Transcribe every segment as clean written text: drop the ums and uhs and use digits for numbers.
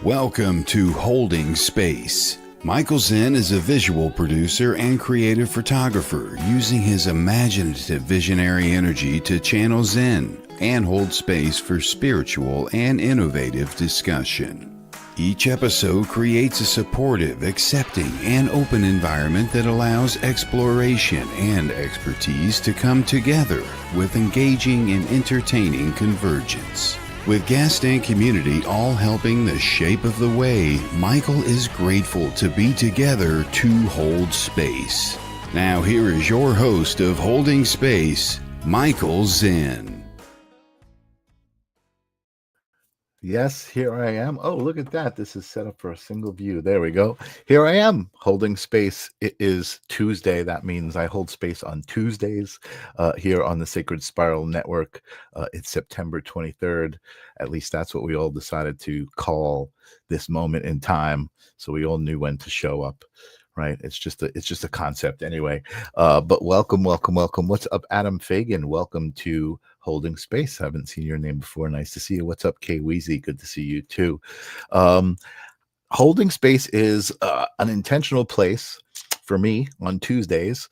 Welcome to Holding Space. Michael Zen is a visual producer and creative photographer using his imaginative visionary energy to channel Zen and hold space for spiritual and innovative discussion. Each episode creates a supportive, accepting, and open environment that allows exploration and expertise to come together with engaging and entertaining convergence. With guest and community all helping the shape of the way, Michael is grateful to be together to hold space. Now here is your host of Holding Space, Michael Zen. Yes, here I am. Oh, look at that. This is set up for a single view. There we go. Here I am holding space. It is Tuesday. That means I hold space on Tuesdays here on the Sacred Spiral Network. It's September 23rd. At least that's what we all decided to call this moment in time. So we all knew when to show up. Right. It's just a concept anyway. But welcome. What's up, Adam Fagan? Welcome to Holding Space. I haven't seen your name before. Nice to see you. What's up, Kay Weezy? Good to see you too. Holding Space is an intentional place for me on Tuesdays.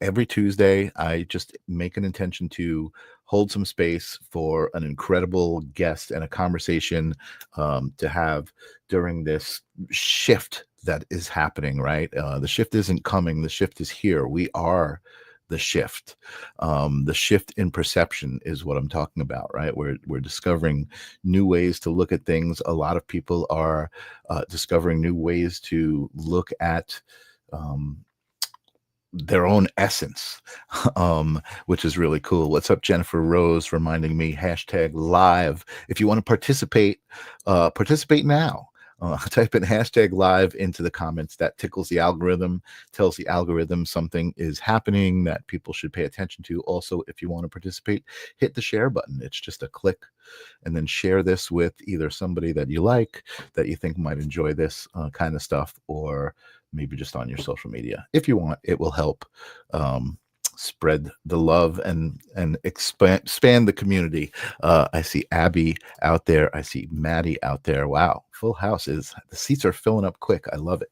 Every Tuesday, I just make an intention to hold some space for an incredible guest and a conversation to have during this shift that is happening, right? The shift isn't coming. The shift is here. We are the shift. The shift in perception is what I'm talking about, right? We're discovering new ways to look at things. A lot of people are discovering new ways to look at their own essence, which is really cool. What's up, Jennifer Rose, reminding me, #live. If you want to participate, participate now. Type in #live into the comments. That tickles the algorithm, tells the algorithm something is happening that people should pay attention to. Also, if you want to participate, hit the share button. It's just a click, and then share this with either somebody that you like, that you think might enjoy this kind of stuff, or maybe just on your social media. If you want, it will help spread the love and expand the community. I see Abby out there. I see Maddie out there. Wow, full house. The seats are filling up quick. I love it.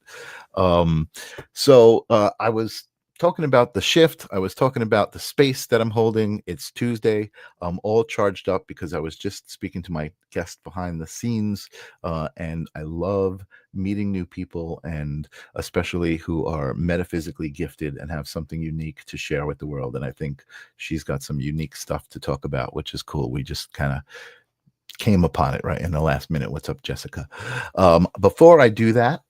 So I was talking about the shift. I was talking about the space that I'm holding. It's Tuesday. I'm all charged up because I was just speaking to my guest behind the scenes, and I love meeting new people, and especially who are metaphysically gifted and have something unique to share with the world. And I think she's got some unique stuff to talk about, which is cool. We just kind of came upon it right in the last minute. What's up, Jessica? Before I do that,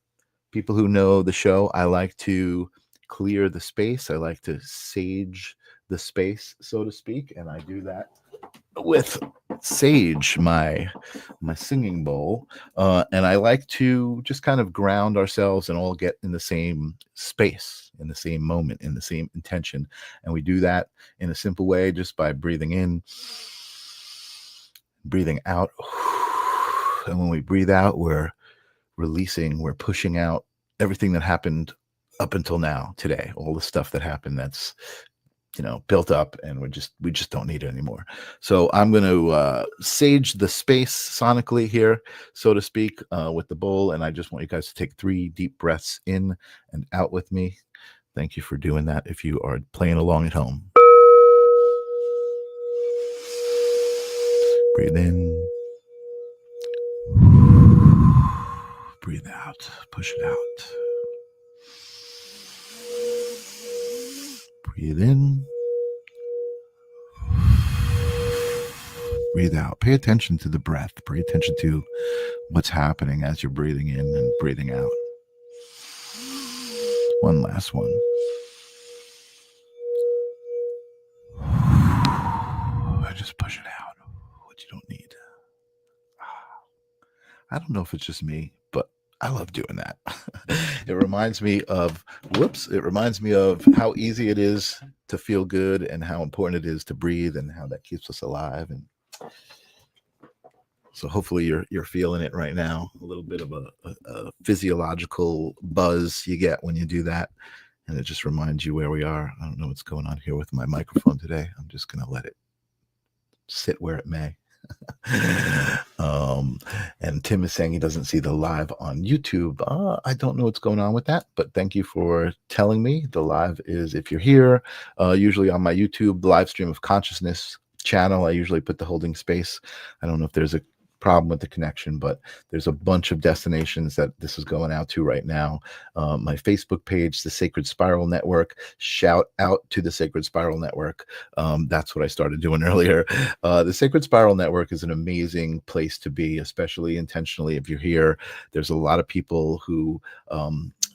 people who know the show, I like to clear the space. I like to sage the space, so to speak, and I do that with sage, my singing bowl, and I like to just kind of ground ourselves and all get in the same space, in the same moment, in the same intention. And we do that in a simple way, just by breathing in, breathing out, and when we breathe out, we're releasing, we're pushing out everything that happened up until now, today, all the stuff that happened that's built up, and we just don't need it anymore. So I'm going to sage the space sonically here, so to speak, with the bowl, and I just want you guys to take 3 deep breaths in and out with me. Thank you for doing that if you are playing along at home. Breathe in, breathe out, push it out. Breathe in, breathe out. Pay attention to the breath. Pay attention to what's happening as you're breathing in and breathing out. One last one. Just push it out, what you don't need. I don't know if it's just me, but I love doing that. It reminds me of how easy it is to feel good, and how important it is to breathe, and how that keeps us alive. And so hopefully you're feeling it right now. A little bit of a physiological buzz you get when you do that. And it just reminds you where we are. I don't know what's going on here with my microphone today. I'm just going to let it sit where it may. And Tim is saying he doesn't see the live on YouTube. I don't know what's going on with that, but thank you for telling me. The live is, if you're here, usually on my YouTube live stream of consciousness channel, I usually put the holding space. I don't know if there's a problem with the connection, but there's a bunch of destinations that this is going out to right now. My Facebook page, the Sacred Spiral Network. Shout out to the Sacred Spiral Network. That's what I started doing earlier. The Sacred Spiral Network is an amazing place to be, especially intentionally. If you're here, there's a lot of people who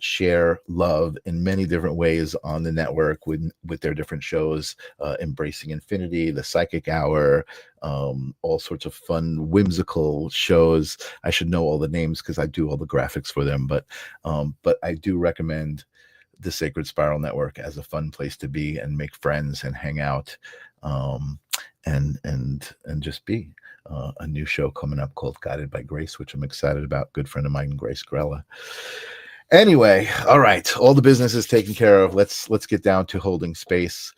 share love in many different ways on the network with their different shows, Embracing Infinity, the Psychic Hour, all sorts of fun, whimsical shows. I should know all the names because I do all the graphics for them, but I do recommend the Sacred Spiral Network as a fun place to be and make friends and hang out, and just be. A new show coming up called Guided by Grace, which I'm excited about. Good friend of mine, Grace Grella. Anyway, all right, all the business is taken care of. Let's get down to holding space.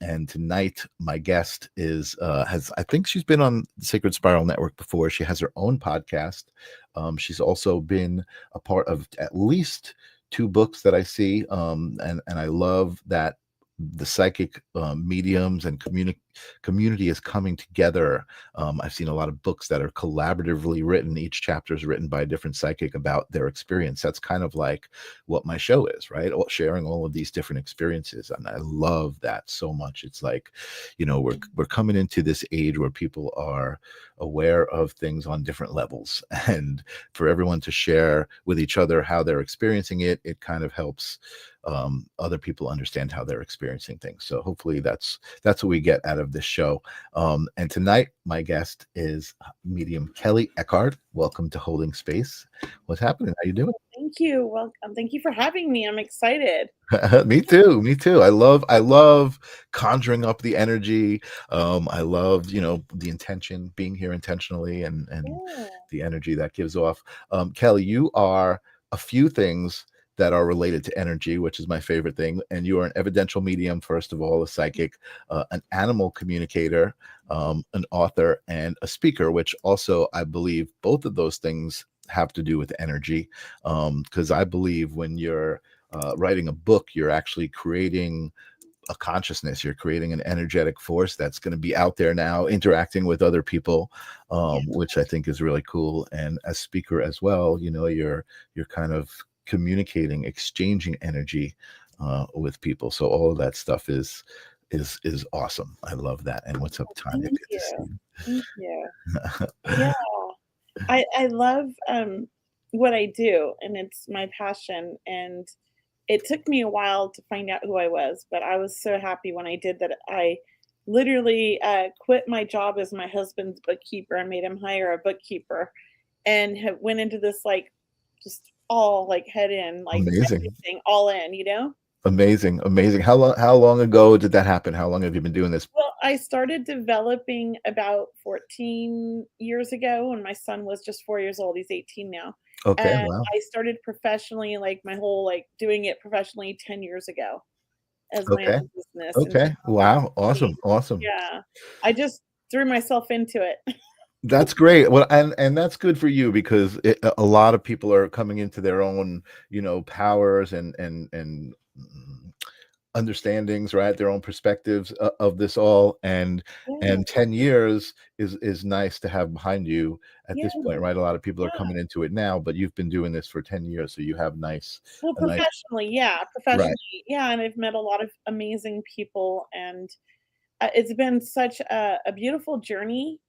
And tonight, my guest is I think she's been on the Sacred Spiral Network before. She has her own podcast. She's also been a part of at least 2 books that I see, and I love that the psychic mediums and community is coming together. I've seen a lot of books that are collaboratively written. Each chapter is written by a different psychic about their experience. That's kind of like what my show is, right? Sharing all of these different experiences, and I love that so much. It's like, we're coming into this age where people are aware of things on different levels, and for everyone to share with each other how they're experiencing it, it kind of helps other people understand how they're experiencing things. So hopefully that's what we get out of this show. And tonight, my guest is medium Kelley Eckhardt. Welcome to Holding Space. What's happening? How you doing? Thank you. Welcome. Thank you for having me. I'm excited. Me too. I love conjuring up the energy. I love, the intention, being here intentionally, and Yeah. the energy that gives off. Kelley, you are a few things that are related to energy, which is my favorite thing. And you are an evidential medium, first of all, a psychic, an animal communicator, an author, and a speaker, which also, I believe both of those things have to do with energy. Because I believe when you're writing a book, you're actually creating a consciousness. You're creating an energetic force that's going to be out there now interacting with other people, which I think is really cool. And as speaker as well, you're kind of communicating, exchanging energy with people. So all of that stuff is awesome. I love that. And what's up, Tanya? Thank Good to see you. Thank you. you. Yeah. I love what I do, and it's my passion. And it took me a while to find out who I was, but I was so happy when I did that. I literally quit my job as my husband's bookkeeper and made him hire a bookkeeper, and went into this like just all like head in, like Amazing. everything all in. Amazing. How long ago did that happen? How long have you been doing this? Well, I started developing about 14 years ago when my son was just 4 years old. He's 18 now. Okay. And Wow. I started professionally, like my whole like doing it professionally 10 years ago as my Okay. own business. And Okay. Wow. Awesome. yeah, I just threw myself into it. That's great. Well, and that's good for you because a lot of people are coming into their own, powers and understandings, right? Their own perspectives of this all, and Yeah, 10 years is nice to have behind you at yeah, this point, right? A lot of people are yeah. coming into it now, but you've been doing this for 10 years, so you have a nice, Professionally, yeah, right. yeah, and I've met a lot of amazing people, and it's been such a beautiful journey.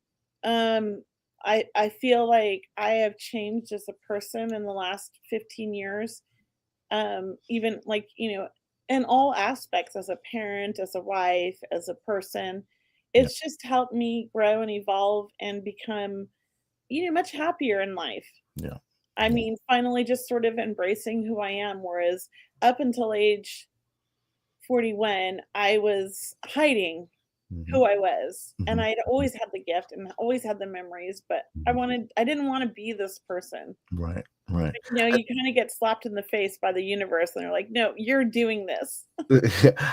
Um, I feel like I have changed as a person in the last 15 years. Even like, in all aspects, as a parent, as a wife, as a person. Yeah. It's just helped me grow and evolve and become, much happier in life. Yeah. I mean, finally just sort of embracing who I am, whereas up until age 41, I was hiding Mhm. who I was, and Mhm. I'd always had the gift and always had the memories, but Mhm. I didn't wanna be this person. Right. Right. You kinda get slapped in the face by the universe, and they're like, "No, you're doing this."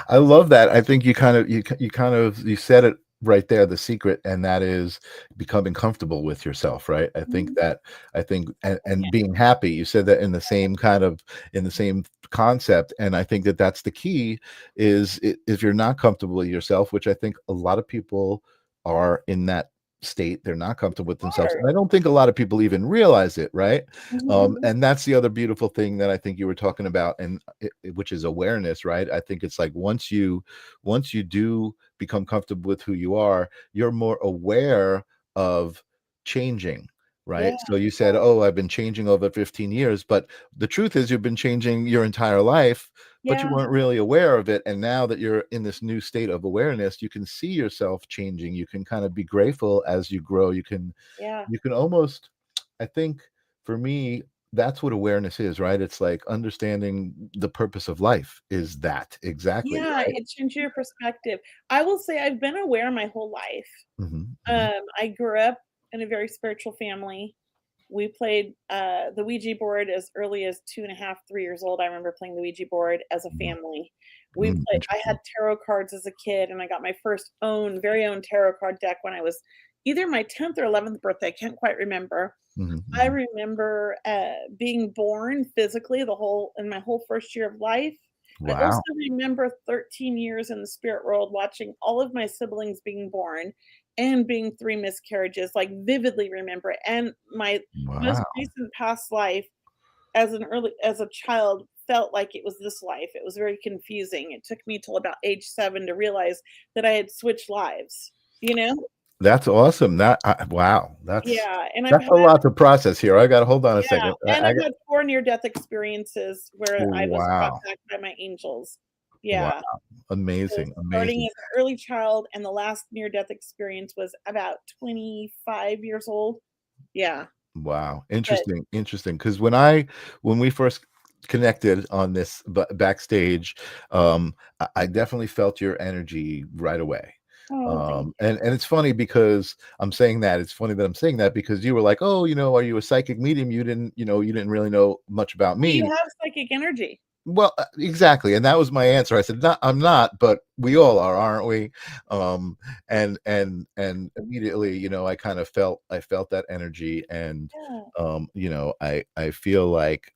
I love that. I think you kind of you said it right there the secret, and that is becoming comfortable with yourself, right? Mhm. I think Yeah. and being happy. You said that in the same in the same concept, and I think that that's the key is if you're not comfortable with yourself, which I think a lot of people are in that state, they're not comfortable with themselves, Hard. and I don't think a lot of people even realize it, right? Mhm. And that's the other beautiful thing that I think you were talking about, and which is awareness, right? I think it's like once you do become comfortable with who you are, you're more aware of changing, Yeah, right? So you said, "Oh, I've been changing over 15 years," but the truth is you've been changing your entire life, but you yeah, weren't really aware of it. And now that you're in this new state of awareness, you can see yourself changing. You can kind of be grateful as you grow. yeah. You can almost, I think for me, that's what awareness is, right? It's like understanding the purpose of life is that exactly, Yeah, right? it changed your perspective. I will say I've been aware my whole life. Mhm, mhm. I grew up in a very spiritual family. We played, the Ouija board as early as 2.5, 3 years old. I remember playing the Ouija board as a Mhm. family. I had Interesting. tarot cards as a kid, and I got my first very own tarot card deck when I was either my 10th or 11th birthday, I can't quite remember. Mhm, I mhm. remember, being born physically in my whole first year of life. I also Wow, remember 13 years in the spirit world watching all of my siblings being born and being 3 miscarriages, like, vividly remember it, and my most wow. recent past life as a child felt like it was this life. It was very confusing. It took me till about age 7 to realize that I had switched lives, you know? That's awesome. Wow, Yeah, and I've that's had a lot to process here. I gotta hold on a yeah, second. and I've had 4 near-death experiences where I was brought Wow, back by my angels. wow, Yeah, so amazing, starting amazing. as an early child, and the last near-death experience was about 25 years old. Yeah, Wow, but interesting, interesting. Because when we first connected on this backstage, I definitely felt your energy right away. oh, thank you. And it's funny because I'm saying that. It's funny that I'm saying that because you were like, "Oh, are you a psychic medium?" You didn't really know much about Well, you me. have psychic energy. Well, exactly, and that was my answer. I said, "No, I'm not, but we all are, aren't we?" And immediately, I felt that energy, and Yeah, I feel like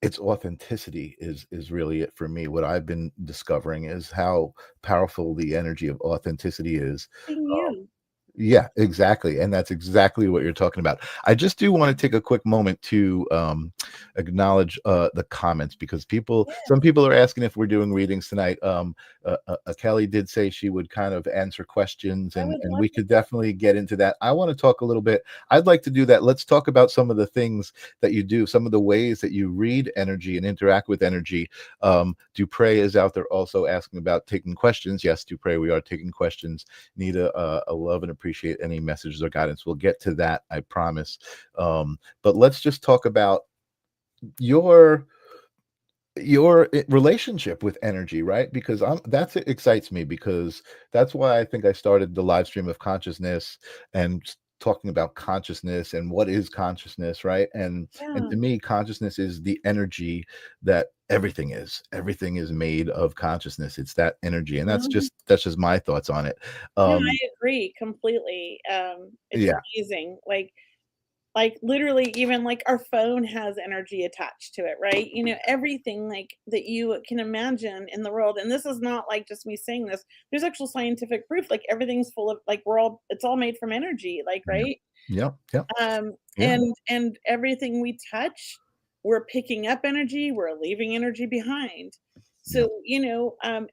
it's authenticity is really it for me. What I've been discovering is how powerful the energy of authenticity is. being Um, you. yeah, exactly, and that's exactly what you're talking about. I just do wanna take a quick moment to, acknowledge, the comments because Yeah, some people are asking if we're doing readings tonight. Kelly did say she would kind of answer questions, I and would love we to. could definitely get into that. I wanna talk a little bit. I'd like to do that. Let's talk about some of the things that you do, some of the ways that you read energy and interact with energy. Dupre is out there also asking about taking questions. Yes, Dupre, we are taking questions. Need a love and appreciate any messages or guidance. We'll get to that, I promise. But let's just talk about your relationship with energy, right? Because that's it excites me because that's why I think I started the live stream of consciousness and talking about consciousness and what is consciousness, right? And Yeah, to me, consciousness is the energy that everything is made of consciousness. It's that energy, and mhm. that's just my thoughts on it. No, um I agree completely. It's yeah. amazing. Like literally even like our phone has energy attached to it, right? Everything like that you can imagine in the world. And this is not like just me saying this. There's actual scientific proof. Like everything's full of like it's all made from energy, like Yep, right? yep, yep, yeah. And everything we touch, we're picking up energy, we're leaving energy behind. Yep. So,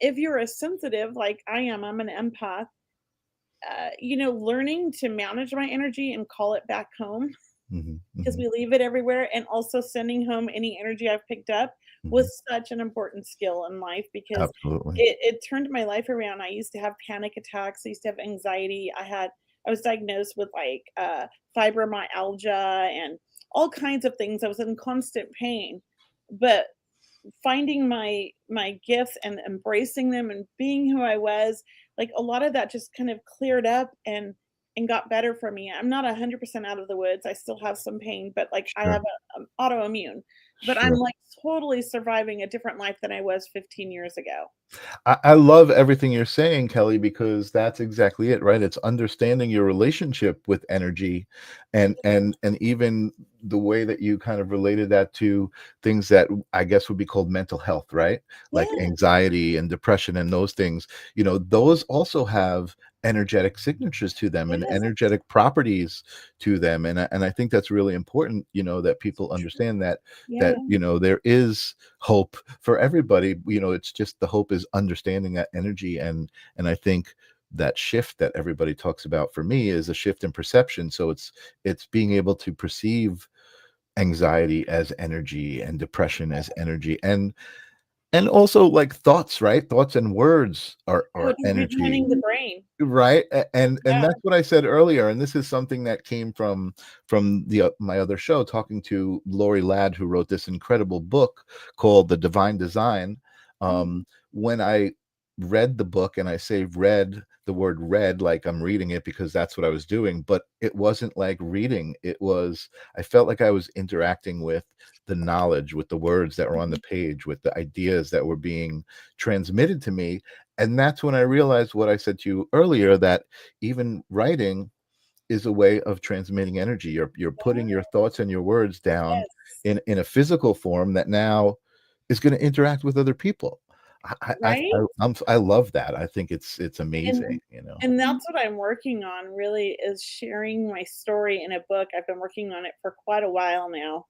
if you're a sensitive like I am, I'm an empath, learning to manage my energy and call it back home Mhm, because mhm, we leave it everywhere, and also sending home any energy I've picked up mhm. was such an important skill in life because Absolutely. it turned my life around. I used to have panic attacks, I used to have anxiety. I was diagnosed with like fibromyalgia and all kinds of things. I was in constant pain. But finding my gifts and embracing them and being who I was, like a lot of that just kind of cleared up and got better for me. I'm not 100% out of the woods. I still have some pain, but like I Sure. have autoimmune. but I'm Sure. like totally surviving a different life than I was 15 years ago. I love everything you're saying, Kelly, because that's exactly it, right? It's understanding your relationship with energy, and even the way that you kind of related that to things that I guess would be called mental health, right? Like Yeah, anxiety and depression and those things. Those also have energetic signatures to them and yes, energetic properties to them, and I think that's really important. That people understand that yeah, there is hope for everybody. It's just the hope is understanding that energy, and I think that shift that everybody talks about for me is a shift in perception. So it's being able to perceive anxiety as energy and depression as energy, and also like thoughts, right? Thoughts and words are totally energy. rejoining the brain. Right, and Yeah, that's what I said earlier, and this is something that came from the my other show, talking to Lori Ladd, who wrote this incredible book called The Divine Design. mhm, When I read the book, and I say read, the word read like I'm reading it because that's what I was doing, but it wasn't like reading. I felt like I was interacting with the knowledge, with the words that were on the mhm. page, with the ideas that were being transmitted to me. And that's when I realized what I said to you earlier, that even writing is a way of transmitting energy. You're putting your thoughts and your words down Yes, in a physical form that now is going to interact with other people. right? I love that. I think it's amazing. And and that's what I'm working on really is sharing my story in a book. I've been working on it for quite a while now.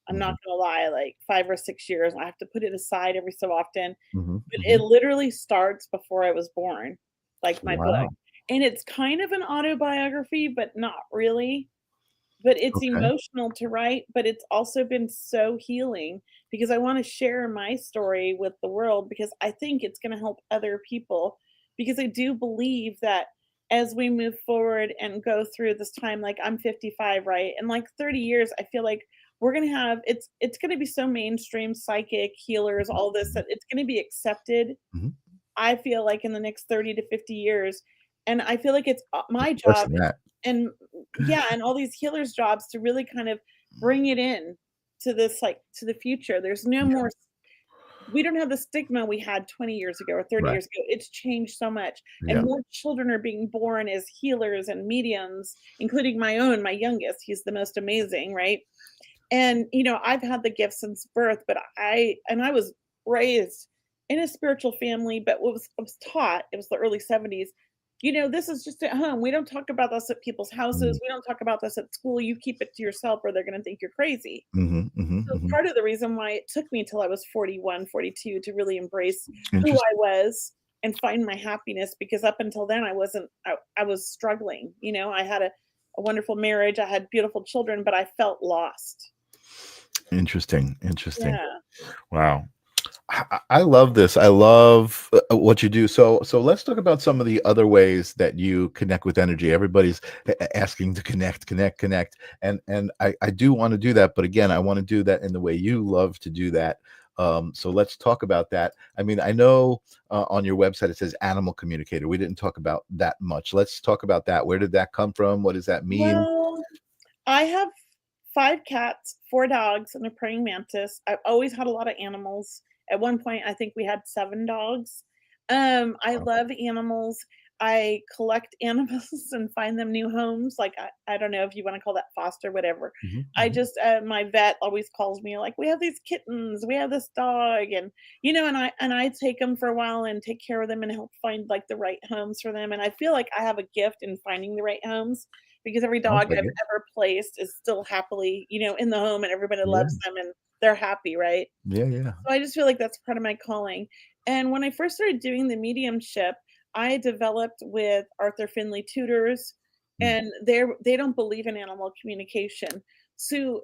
I'm not Mhm, gonna lie, like 5 or 6 years. I have to put it aside every so often, mhm, but it mhm. literally starts before I was born, like my book. Wow. And it's kind of an autobiography, but not really. But it's Okay. emotional to write, but it's also been so healing because I wanna share my story with the world because I think it's gonna help other people, because I do believe that as we move forward and go through this time, like, I'm 55, right? In, like, 30 years, I feel like we're gonna have it's gonna be so mainstream, psychic, healers, Mhm, all this, mhm, that it's gonna be accepted, mhm. I feel like, in the next 30 to 50 years, and I feel like it's, my Less job than that. and yeah, and all these healers' jobs to really kind of bring it in to this, like, to the future. There's no Yeah, more we don't have the stigma we had 20 years ago or 30 right. years ago. It's changed so much, and Yeah. more children are being born as healers and mediums, including my own, my youngest. He's the most amazing, right? And, I've had the gift since birth, but I was raised in a spiritual family, but what was I was taught, it was the early '70s, "This is just at home. We don't talk about this at people's houses. Mm. We don't talk about this at school. You keep it to yourself or they're gonna think you're crazy." Mhm, mhm, So mhm. part of the reason why it took me till I was 41, 42 to really embrace who I Interesting. was and find my happiness, because up until then I was struggling, I had a wonderful marriage, I had beautiful children, but I felt lost. Interesting. Interesting. Yeah. Wow. I love this. I love what you do. So let's talk about some of the other ways that you connect with energy. Everybody's asking to connect, connect, connect, and I do want to do that, but again, I want to do that in the way you love to do that. So let's talk about that. I mean, I know on your website it says animal communicator. We didn't talk about that much. Let's talk about that. Where did that come from? What does that mean? Well, I have 5 cats, 4 dogs, and a praying mantis. I've always had a lot of animals. At one point, I think we had 7 dogs. I Wow. love animals. I collect animals and find them new homes. Like, I don't know if you wanna call that foster, whatever. Mhm, I mhm. just, my vet always calls me like, "We have these kittens, we have this dog," and I take them for a while and take care of them and help find, like, the right homes for them, and I feel like I have a gift in finding the right homes, because every Sounds dog like I've it. ever placed is still happily, in the home, and everybody loves Yeah, them and they're happy, right? yeah, yeah. So I just feel like that's part of my calling. And when I first started doing the mediumship, I developed with Arthur Finley tutors, Mm. and they don't believe in animal communication. So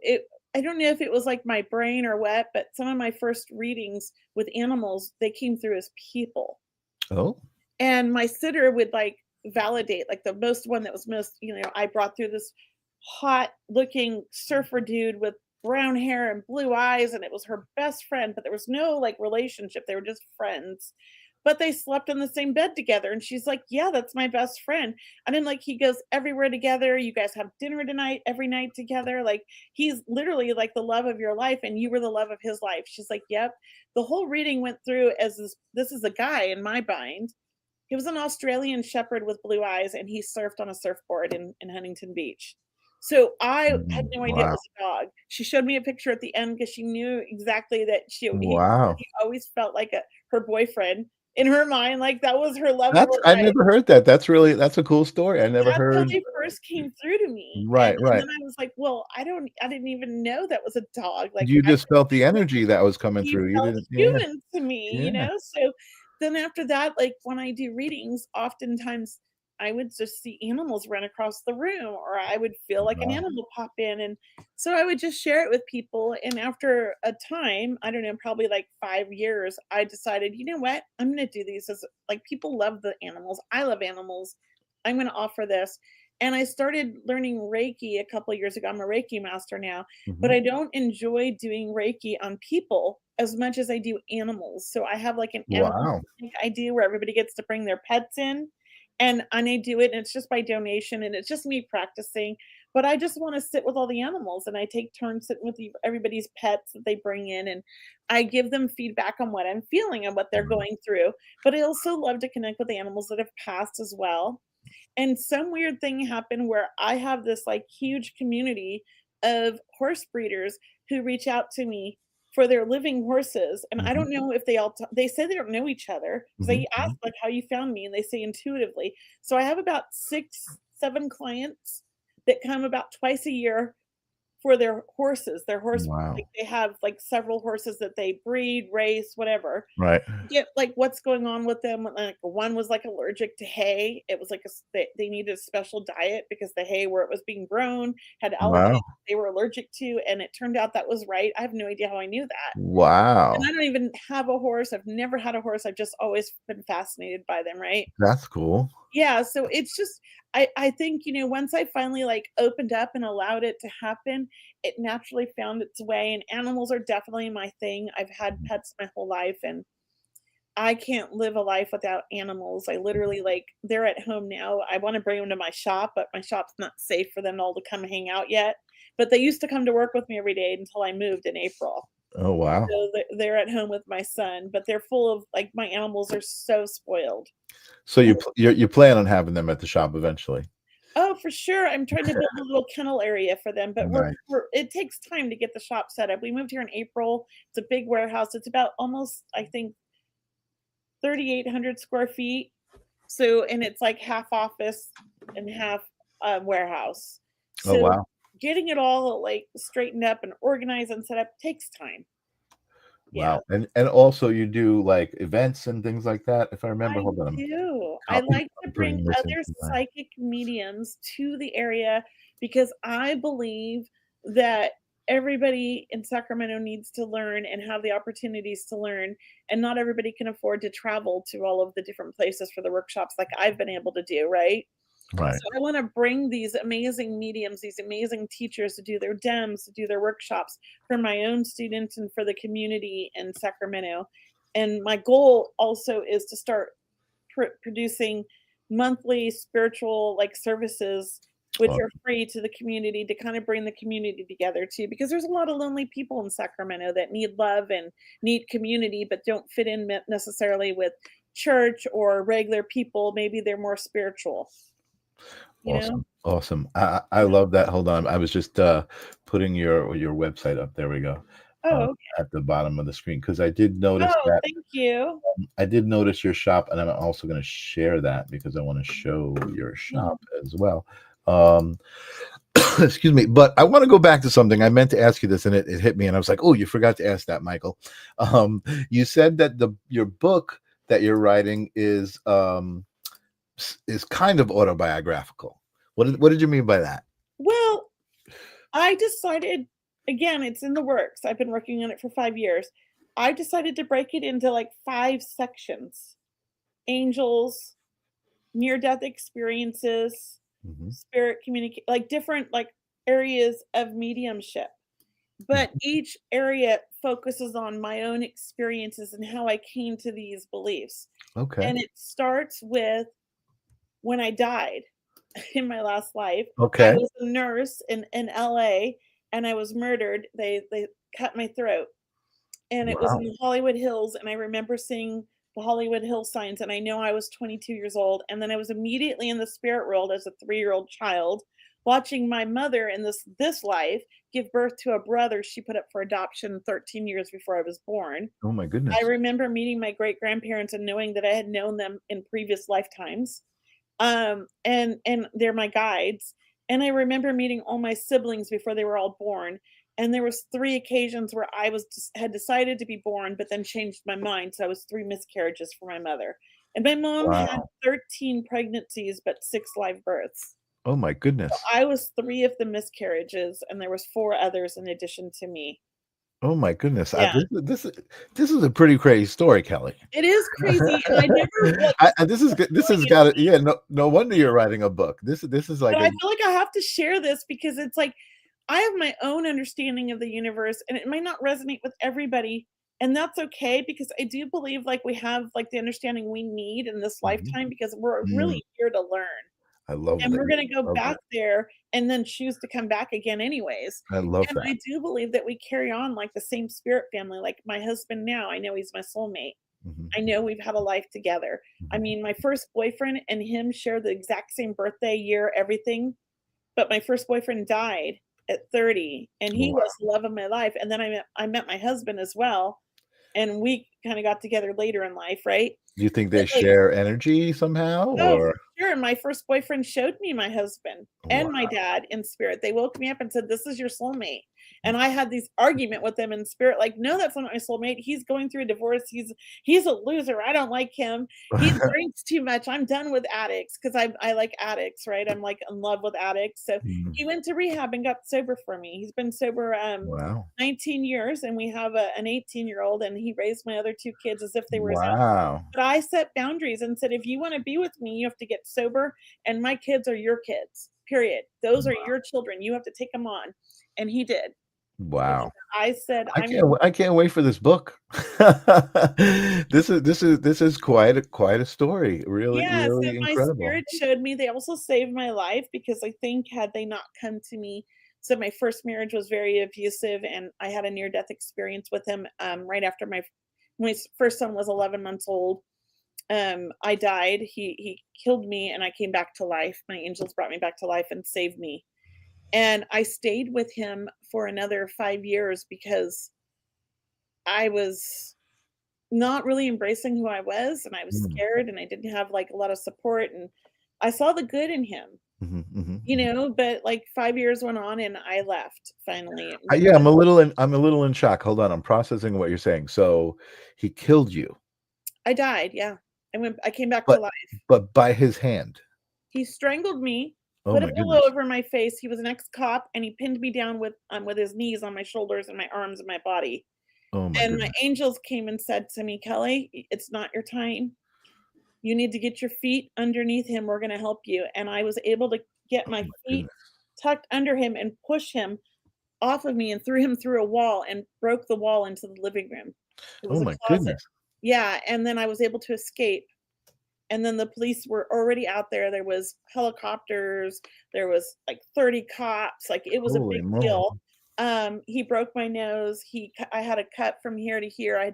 I don't know if it was like my brain or what, but some of my first readings with animals, they came through as people. Oh, And my sitter would, like, validate, like, the most one that was most, I brought through this hot looking surfer dude with brown hair and blue eyes, and it was her best friend, but there was no, like, relationship, they were just friends. but they slept in the same bed together. And she's like, yeah, that's my best friend. And then like he goes everywhere together. You guys have dinner tonight, every night together. Like he's literally like the love of your life, and you were the love of his life. She's like, yep. The whole reading went through as this is a guy in my mind. He was an Australian shepherd with blue eyes, and he surfed on a surfboard in Huntington Beach. So I had no idea it Wow. was a dog. She showed me a picture at the end because she knew exactly that Wow. he always felt like her boyfriend in her mind, like that was her love of That's her I life. never heard that. That's a cool story. I never That's how heard. they first came through to me, Right, and right. then I was like, "Well, I didn't even know that was a dog." Like, You I just felt the energy that was coming he through. You felt didn't. Yeah, human to me, you yeah. know? So then after that, like when I do readings, oftentimes I would just see animals run across the room, or I would feel like an Wow. animal pop in. And so I would just share it with people. And after a time, I don't know, probably like 5 years, I decided, you know what? I'm going to do these as like people love the animals. I love animals. I'm going to offer this. And I started learning Reiki a couple of years ago. I'm a Reiki master now, but Mhm. I don't enjoy doing Reiki on people as much as I do animals. So I have like an animal Wow. picnic I do where everybody gets to bring their pets in, and I do it, and it's just by donation, and it's just me practicing. But I just want to sit with all the animals, and I take turns sitting with everybody's pets that they bring in, and I give them feedback on what I'm feeling and what they're Wow. going through. But I also love to connect with the animals that have passed as well. And some weird thing happened where I have this like huge community of horse breeders who reach out to me for their living horses. And I Mhm. don't know if they say they don't know each other because Mhm. they ask Mhm. like how you found me, and they say intuitively. So I have about 6, 7 clients that come about twice a year for their horses. Their horse, like Wow. they have like several horses that they breed, race, whatever, Right. get like what's going on with them. Like one was like allergic to hay. It was like they needed a special diet because the hay where it was being grown had allergens Wow. they were allergic to, and it turned out that was right. I have no idea how I knew that. And Wow. I don't even have a horse. I've never had a horse. I've just always been fascinated by them, right? That's cool. Yeah, so it's just I think, once I finally, like, opened up and allowed it to happen, it naturally found its way, and animals are definitely my thing. I've had pets my whole life, and I can't live a life without animals. I literally like they're at home now. I wanna bring them to my shop, but my shop's not safe for them all to come hang out yet. But they used to come to work with me every day until I moved in April. Oh, wow. So they're at home with my son, but they're full of like, my animals are so spoiled. So you plan on having them at the shop eventually? Oh, for sure. I'm trying to build a little kennel area for them, but Nice. it takes time to get the shop set up. We moved here in April. It's a big warehouse. It's about almost, I think, 3,800 square feet. So, and it's like half office and half warehouse. Oh, So, wow. getting it all like straightened up and organized and set up takes time. Yeah. Wow. And also you do, like, events and things like that, if I remember? I Hold on, do. I I'm like to bring putting this other into my. psychic mediums to the area because I believe that everybody in Sacramento needs to learn and have the opportunities to learn, and not everybody can afford to travel to all of the different places for the workshops like I've been able to do, right? Right. So I want to bring these amazing mediums, these amazing teachers to do their DEMs, to do their workshops for my own students and for the community in Sacramento. And my goal also is to start producing monthly spiritual like services which Well, are free to the community to kind of bring the community together too, because there's a lot of lonely people in Sacramento that need love and need community but don't fit in necessarily with church or regular people. Maybe they're more spiritual, you know? awesome, awesome. I Yeah. love that. Hold on. I was just, putting your website up. There we go, Oh, okay. at the bottom of the screen because I did notice Oh, that. thank you. I did notice your shop, and I'm also gonna share that because I wanna show your Yeah. shop as well. Um, excuse me, but I wanna go back to something. I meant to ask you this, and it hit me, and I was like, "Oh, you forgot to ask that, Michael." You said that your book that you're writing is kind of autobiographical. What did you mean by that? Well, I decided, again, it's in the works. I've been working on it for 5 years. I decided to break it into like 5 sections: angels, near death experiences, Mhm. spirit communicate, like different like areas of mediumship. but each area focuses on my own experiences and how I came to these beliefs. Okay. And it starts with when I died in my last life. I Okay. was a nurse in LA and I was murdered. They cut my throat. And it was in Wow. the Hollywood Hills, and I remember seeing the Hollywood Hill signs, and I know I was 22 years old, and then I was immediately in the spirit world as a 3-year-old child, watching my mother in this life give birth to a brother she put up for adoption 13 years before I was born. Oh my I goodness. remember meeting my great-grandparents and knowing that I had known them in previous lifetimes. And they're my guides. And I remember meeting all my siblings before they were all born. And there was 3 occasions where I was just had decided to be born, but then changed my mind. So I was 3 miscarriages for my mother. And my mom had Wow. 13 pregnancies, but 6 live births. Oh my So goodness. I was 3 of the miscarriages, and there was 4 others in addition to me. Oh my goodness. Yeah, This is a pretty crazy story, Kelly. it is crazy, and I never like This is good. This has telling got it. it. Yeah. No wonder you're writing a book. This is like But a. I feel like I have to share this because it's like I have my own understanding of the universe and it might not resonate with everybody. And that's okay because I do believe like we have like the understanding we need in this Mhm. lifetime because we're Mm, really here to learn. I love And that. we're gonna go Love back that. there and then choose to come back again anyways. I love And that. I do believe that we carry on like the same spirit family. Like my husband now, I know he's my soulmate. Mhm, I know we've had a life together. I mhm. mean, my first boyfriend and him share the exact same birthday, year, everything, but my first boyfriend died at 30, and he Wow. was the love of my life, and then I met my husband as well, and we kinda got together later in life, right? Do you think But, they like share energy somehow, oh, for or sure, my first boyfriend showed me my husband and my wow. dad in spirit. They woke me up and said, "This is your soulmate." And I had this argument with them in spirit, like, "No, that's not my soulmate. He's going through a divorce. He's a loser. I don't like him. He drinks too much. I'm done with addicts because I like addicts, right? I'm like in love with addicts." So Mm, he went to rehab and got sober for me. He's been sober, wow. 19 years, and we have an 18-year-old, and he raised my other 2 kids as if they were his own. Wow. But I set boundaries and said, "If you wanna be with me, you have to get sober, and my kids are your kids, period. Those are your children. You have to take them on." And he did. And Wow. I said, "I'm gonna." I can't wait for this book. This is quite a story. Really, Yeah, so really my incredible. spirit showed me they also saved my life because I think had they not come to me, so my first marriage was very abusive, and I had a near-death experience with him, right after my first son was 11 months old. I died. He killed me, and I came back to life. My angels brought me back to life and saved me. And I stayed with him for another 5 years because I was not really embracing who I was, and I was Mm. scared, and I didn't have, like, a lot of support, and I saw the good in him, Mhm, mhm, mhm. but, like, 5 years went on, and I left finally Yeah, because I'm a little in shock. Hold on, I'm processing what you're saying. So, he killed you, I died, yeah. I came back to but life. by his hand. He strangled me, Oh put a my pillow goodness. over my face. He was an ex-cop, and he pinned me down with his knees on my shoulders and my arms and my body. Oh my And my goodness. angels came and said to me, "Kelly, it's not your time. You need to get your feet underneath him. We're gonna help you." And I was able to get Oh my my feet goodness. tucked under him and push him off of me and threw him through a wall and broke the wall into the living room. It was Oh a my closet. goodness. Yeah, and then I was able to escape. And then the police were already out there. There was helicopters, there was, like, 30 cops, like, it was a Holy big moly. deal. He broke my nose, I had a cut from here to here, I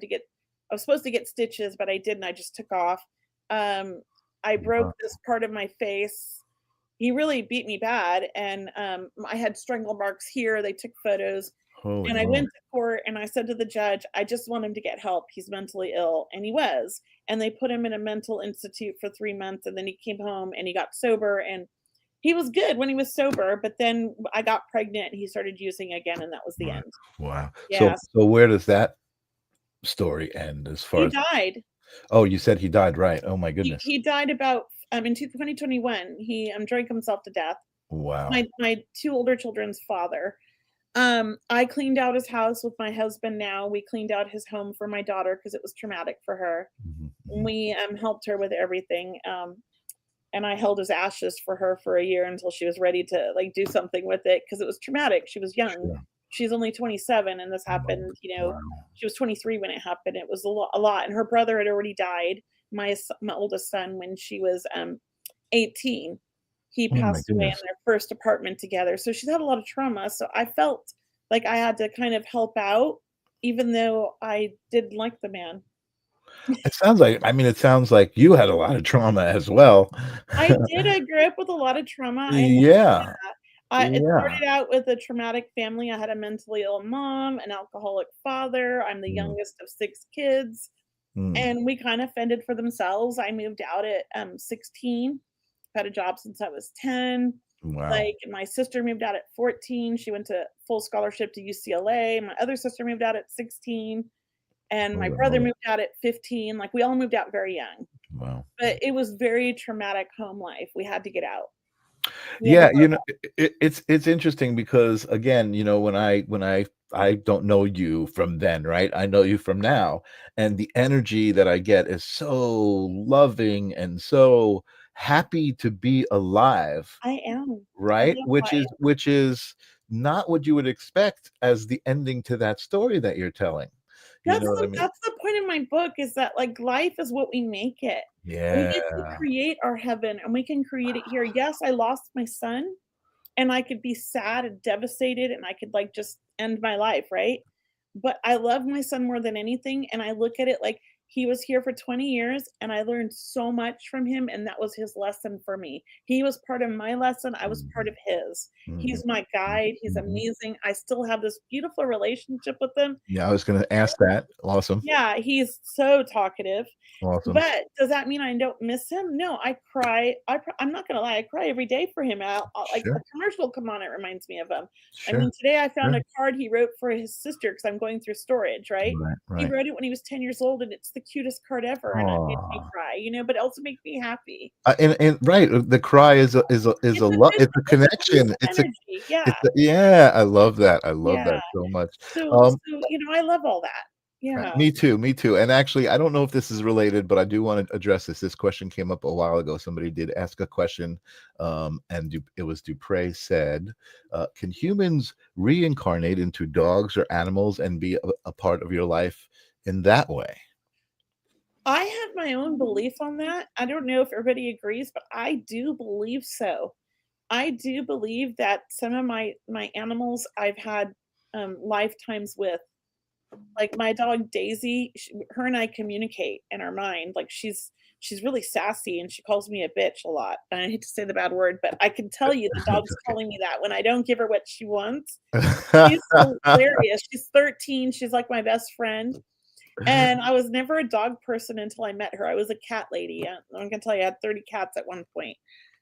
was supposed to get stitches, but I didn't, I just took off. Um, I broke Wow. this part of my face. He really beat me bad, and, I had strangle marks here, they took photos, Holy and I moly. went to court and I said to the judge, "I just want him to get help. He's mentally ill." And he was. And they put him in a mental institute for 3 months, and then he came home and he got sober, and he was good when he was sober, but then I got pregnant and he started using again, and that was the Wow. end. Wow. Yes. So where does that story end as far He as died. oh, you said he died, right. Oh my He goodness. he died about, in 2021. He, drank himself to death. Wow. My 2 older children's father. I cleaned out his house with my husband now. We cleaned out his home for my daughter because it was traumatic for her. Mhm, mhm. We, helped her with everything, and I held his ashes for her for a year until she was ready to, like, do something with it because it was traumatic. She was young. Sure, she's only 27, and this happened, Wow. she was 23 when it happened. It was a lot, and her brother had already died, my oldest son, when she was 18. He Oh my passed away in goodness. their first apartment together. So she's had a lot of trauma. So I felt like I had to kind of help out, even though I didn't like the man. It sounds like, I mean, it sounds like you had a lot of trauma as well. I did. I grew up with a lot of trauma. Yeah. It Yeah. started out with a traumatic family. I had a mentally ill mom, an alcoholic father. I'm the Mm, youngest of 6 kids, mm. and we kind of fended for themselves. I moved out at 16. Had a job since I was 10. Wow. Like, my sister moved out at 14. She went to full scholarship to UCLA. My other sister moved out at 16, and my Holy brother moly. moved out at 15. Like, we all moved out very young. Wow. But it was very traumatic home life. We had to get out. We had to Yeah, grow up. it's interesting because again, when I don't know you from then, right? I know you from now, and the energy that I get is so loving and so happy to be alive, I am. I right? love Which is not what you would expect as the ending to that story that you're telling. You know what I mean? That's the point of my book, is that, like, life is what we make it. We Yeah. get to create our heaven, and we can create it here. Yes, I lost my son, and I could be sad and devastated, and I could, like, just end my life, right? But I love my son more than anything, and I look at it like he was here for 20 years, and I learned so much from him, and that was his lesson for me. He was part of my lesson, I was part Mhm, of his. mhm, He's my guide, he's mhm. amazing. I still have this beautiful relationship with him. Yeah, I was gonna ask that. Awesome. Yeah, he's so talkative. Awesome. But does that mean I don't miss him? No, I cry. I'm not gonna lie, I cry every day for him. I'll like, a Sure, commercial will come on, it reminds me of him. I sure, mean, today I sure. found a card he wrote for his sister because 'cause I'm going through storage, right? Right, He right. wrote it when he was 10 years old, and it's the cutest card ever, and it made me Aw. cry, but it also makes me happy. And right, the cry is a It's a it's a it's a boost connection. of energy, yeah, Yeah, I love that. I love yeah. that so much. So Um, so, I love all that. Yeah. Me too, me too. And actually, I don't know if this is related, but I do want to address this. This question came up a while ago. Somebody did ask a question, and it was Dupre said, "Can humans reincarnate into dogs or animals and be a part of your life in that way?" I have my own belief on that. I don't know if everybody agrees, but I do believe so. I do believe that some of my animals I've had, lifetimes with. Like, my dog Daisy, her and I communicate in our mind. Like, she's really sassy, and she calls me a bitch a lot. And I hate to say the bad word, but I can tell you the dog's calling me that when I don't give her what she wants. She's hilarious. She's 13. She's like my best friend. And I was never a dog person until I met her. I was a cat lady. I'm gonna tell you, I had 30 cats at one point.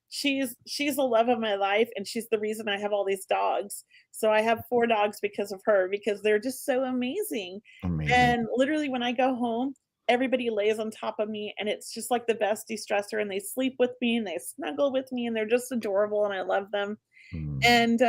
She's the love of my life, and she's the reason I have all these dogs. So I have 4 dogs because of her, because they're just so amazing. Amazing. And literally when I go home, everybody lays on top of me, and it's just like the best de-stressor, and they sleep with me, and they snuggle with me, and they're just adorable, and I love them. Mm, And,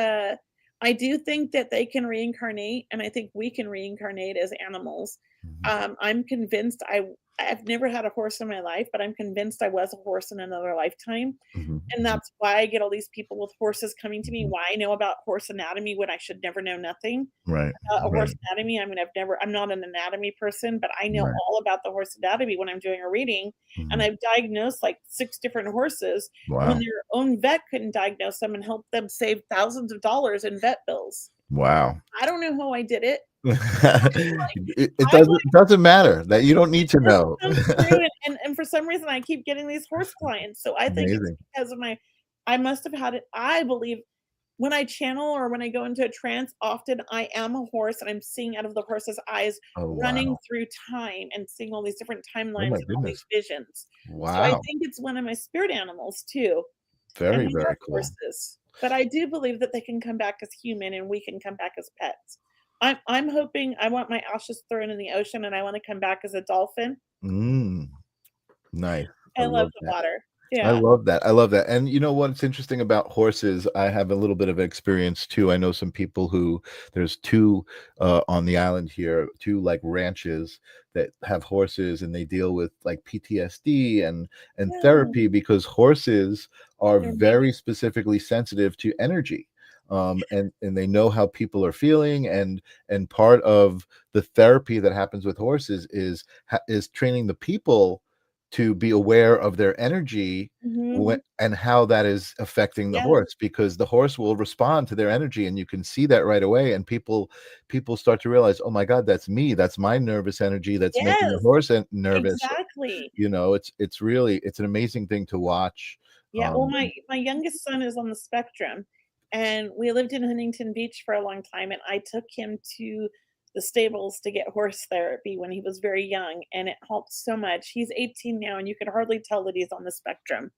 I do think that they can reincarnate, and I think we can reincarnate as animals. mhm, I'm convinced I've never had a horse in my life, but I'm convinced I was a horse in another lifetime, mhm, and mhm, that's why I get all these people with horses coming to me, mhm. why I know about horse anatomy when I should never know nothing Right, about a horse right, anatomy. I mean, I'm not an anatomy person, but I know right. all about the horse anatomy when I'm doing a reading, and Mhm. I've diagnosed, like, 6 different horses when Wow, their own vet couldn't diagnose them and help them save thousands of dollars in vet bills. wow. I don't know how I did it. Like, It I doesn't matter that you don't need it to just know. comes through, and for some reason, I keep getting these horse clients, so I think it's Amazing. because of I must have had it. I believe when I channel or when I go into a trance, often I am a horse, and I'm seeing out of the horse's eyes, Oh, running wow. through time and seeing all these different Oh timelines my and all these goodness. visions. So I Wow. think it's one of my spirit animals too, and Very, I love very cool. horses, but I do believe that they can come back as human and we can come back as pets. I'm hoping I want my ashes thrown in the ocean, and I wanna come back as a dolphin. Mm, nice. I I love love the that. water. I Yeah. love that. I love that. And you know what's interesting about horses? I have a little bit of experience too. I know some people who there's two on the island here, two like ranches that have horses and they deal with like PTSD and Yeah, therapy because horses are they're amazing. very specifically sensitive to energy. and they know how people are feeling, and part of the therapy that happens with horses is training the people to be aware of their energy and how that is affecting the Yeah. horse, because the horse will respond to their energy, and you can see that right away, and people start to realize, oh my god, that's me, that's my nervous energy that's making the Yes, horse nervous. exactly. It's an amazing thing to watch. Yeah, well, my youngest son is on the spectrum, and we lived in Huntington Beach for a long time, and I took him to the stables to get horse therapy when he was very young, and it helped so much. He's 18 now, and you can hardly tell that he's on the spectrum.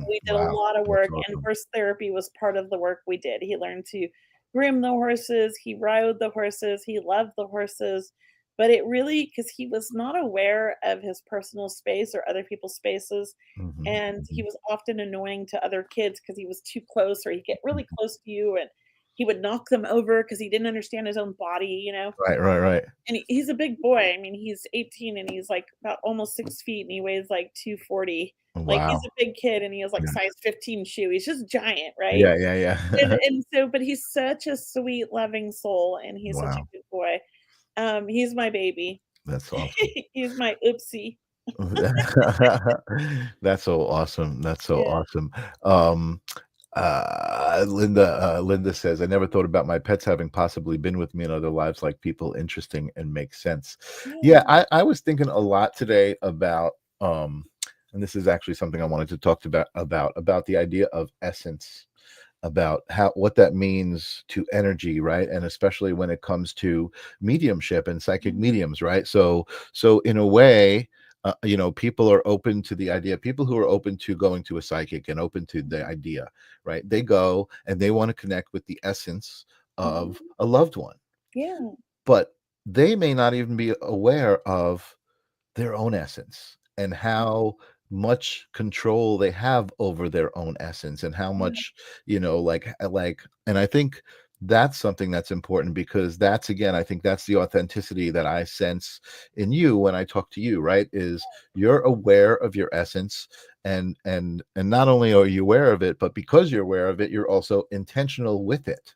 We did a Wow, lot of that's work, and awesome. horse therapy was part of the work we did. He learned to groom the horses, he rode the horses, he loved the horses, but it really, because he was not aware of his personal space or other people's spaces, Mhm, and he mhm, was often annoying to other kids because he was too close, or he'd get really close to you, and he would knock them over because he didn't understand his own body, you know? right. And he's a big boy. I mean, he's 18 and he's like about almost 6 feet and he weighs like 240. Like he's Wow. a big kid and he has like Yeah. size 15 shoe. He's just giant, right? Yeah. And so, but he's such a sweet, loving soul and he's such a Wow, good boy. He's my baby. that's awesome. He's my oopsie. That's so awesome. That's so Yeah. awesome. Um, Linda says, I never thought about my pets having possibly been with me in other lives like people. Interesting and makes sense. Yeah, Yeah. I was thinking a lot today about and this is actually something I wanted to talk about the idea of essence, about how what that means to energy, right? And especially when it comes to mediumship and psychic Mhm. mediums, right? So in a way, people are open to the idea. People who are open to going to a psychic and open to the idea, right? They go and they want to connect with the essence of Mhm. a loved one, Yeah. but they may not even be aware of their own essence and how much control they have over their own essence, and how Yeah. much, and I think that's something that's important, because that's, again, I think that's the authenticity that I sense in you when I talk to you, right? Is you're aware of your essence, and not only are you aware of it, but because you're aware of it, you're also intentional with it.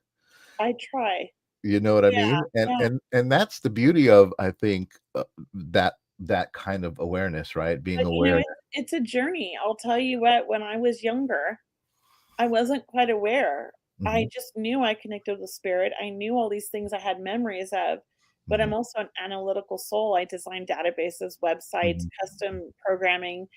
I try. You know what I Yeah. mean? And Yeah. and and that's the beauty of, I think, that kind of awareness, right? Being But, you know, aware. it's a journey. I'll tell you what, when I was younger, I wasn't quite aware. I Mhm, just knew I connected with spirit. I knew all these things I had memories of, but I'm mhm, also an analytical soul. I design databases, websites, mhm, custom programming.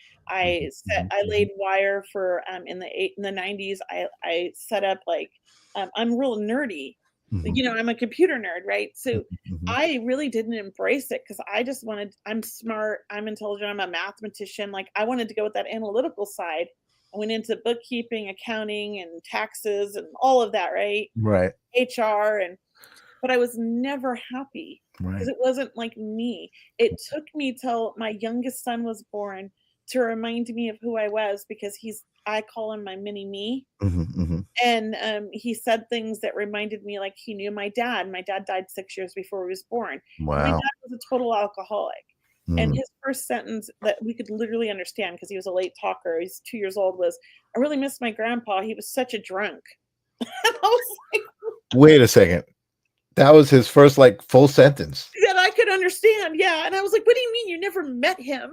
mhm, mhm, I mhm, laid wire for in the 90s. I set up like I'm real nerdy. mhm, You know, I'm a computer nerd, right? So mhm, mhm. I really didn't embrace it because I just wanted, I'm smart, I'm intelligent, I'm a mathematician. Like I wanted to go with that analytical side. I went into bookkeeping, accounting, and taxes and all of that, right? Right, HR and but I was never happy because right. it wasn't like me. It took me till my youngest son was born to remind me of who I was because I call him my mini me. Mhm, mhm. And he said things that reminded me like he knew my dad. My dad died 6 years before he was born. My Wow. dad was a total alcoholic. And Mm. his first sentence that we could literally understand because he was a late talker, he's 2 years old, was, "I really miss my grandpa, he was such a drunk." And I was like, Wait a second. That was his first, like, full sentence. that I could understand, yeah, and I was like, "What do you mean you never met him?"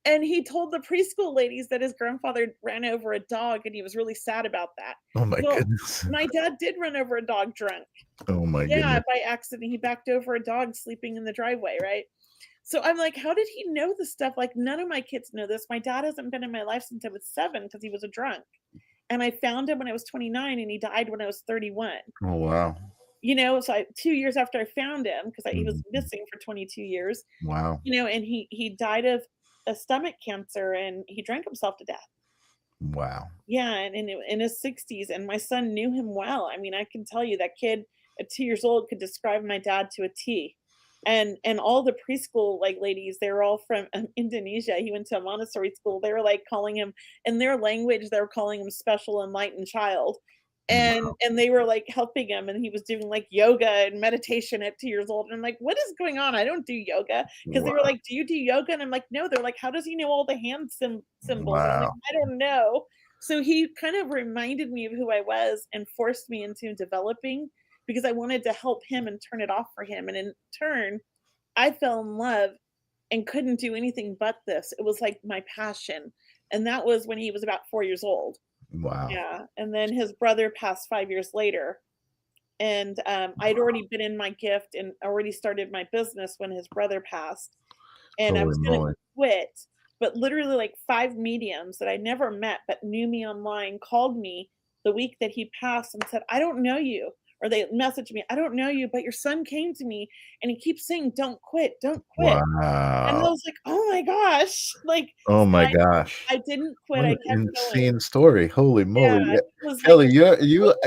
And he told the preschool ladies that his grandfather ran over a dog, and he was really sad about that. Oh my Well, goodness. my dad did run over a dog drunk. Oh my Yeah, goodness. by accident, he backed over a dog sleeping in the driveway, right? So I'm like, "How did he know this stuff?" Like, none of my kids know this. My dad hasn't been in my life since I was 7 because he was a drunk, and I found him when I was 29, and he died when I was 31. Oh, wow. You know, so 2 years after I found him, because he was Mhm, mhm. missing for 22 years, Wow. you know, and he died of a stomach cancer, and he drank himself to death. Wow. Yeah, and in his 60s, and my son knew him well. I mean, I can tell you that kid at 2 years old could describe my dad to a T. And all the preschool, like, ladies, they were all from, Indonesia. He went to a Montessori school. They were, like, calling him in their language, they were calling him special enlightened child. Wow. And they were, like, helping him, and he was doing, like, yoga and meditation at 2 years old, and I'm like, "What is going on? I don't do yoga." Because they were Wow. like, "Do you do yoga?" And I'm like, "No." They're like, "How does he know all the hand symbols?" And I'm like, Wow. "I don't know." So he kind of reminded me of who I was and forced me into developing because I wanted to help him and turn it off for him. And in turn, I fell in love and couldn't do anything but this. It was like my passion. And that was when he was about 4 years old. Wow. Yeah. And then his brother passed 5 years later. And I'd already been in my gift and already started my business when his brother passed. And I Holy was gonna moly. quit, but literally, like, 5 mediums that I never met but knew me online called me the week that he passed and said, "I don't know you," or they messaged me, "I don't know you, but your son came to me, and he keeps saying, 'Don't quit, don't quit.'" And I Wow. was like, "Oh my gosh." Like, Oh so my gosh. I didn't quit, What I an kept going. insane story. Holy moly. Yeah, Yeah. it was like Kelly,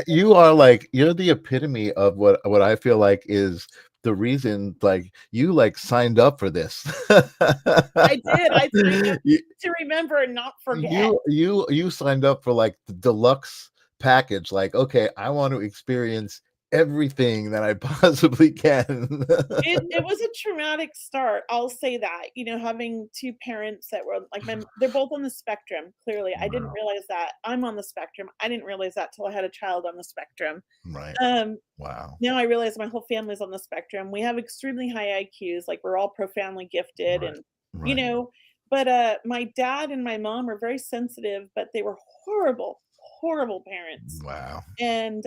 you are like you're the epitome of what I feel like is the reason like you like signed up for this. I did, I signed up You to remember and not forget. you signed up for like the deluxe package. Like, okay, I want to experience everything that I possibly can. It was a traumatic start, I'll say that, having 2 parents that were like they're both on the spectrum, clearly, I didn't Wow. realize that. I'm on the spectrum, I didn't realize that till I had a child on the spectrum. Right. Um, Wow. Now I realize my whole family's on the spectrum. We have extremely high IQs, like, we're all profoundly gifted Right. and, you Right. know, but, my dad and my mom were very sensitive, but they were horrible, horrible parents Wow. and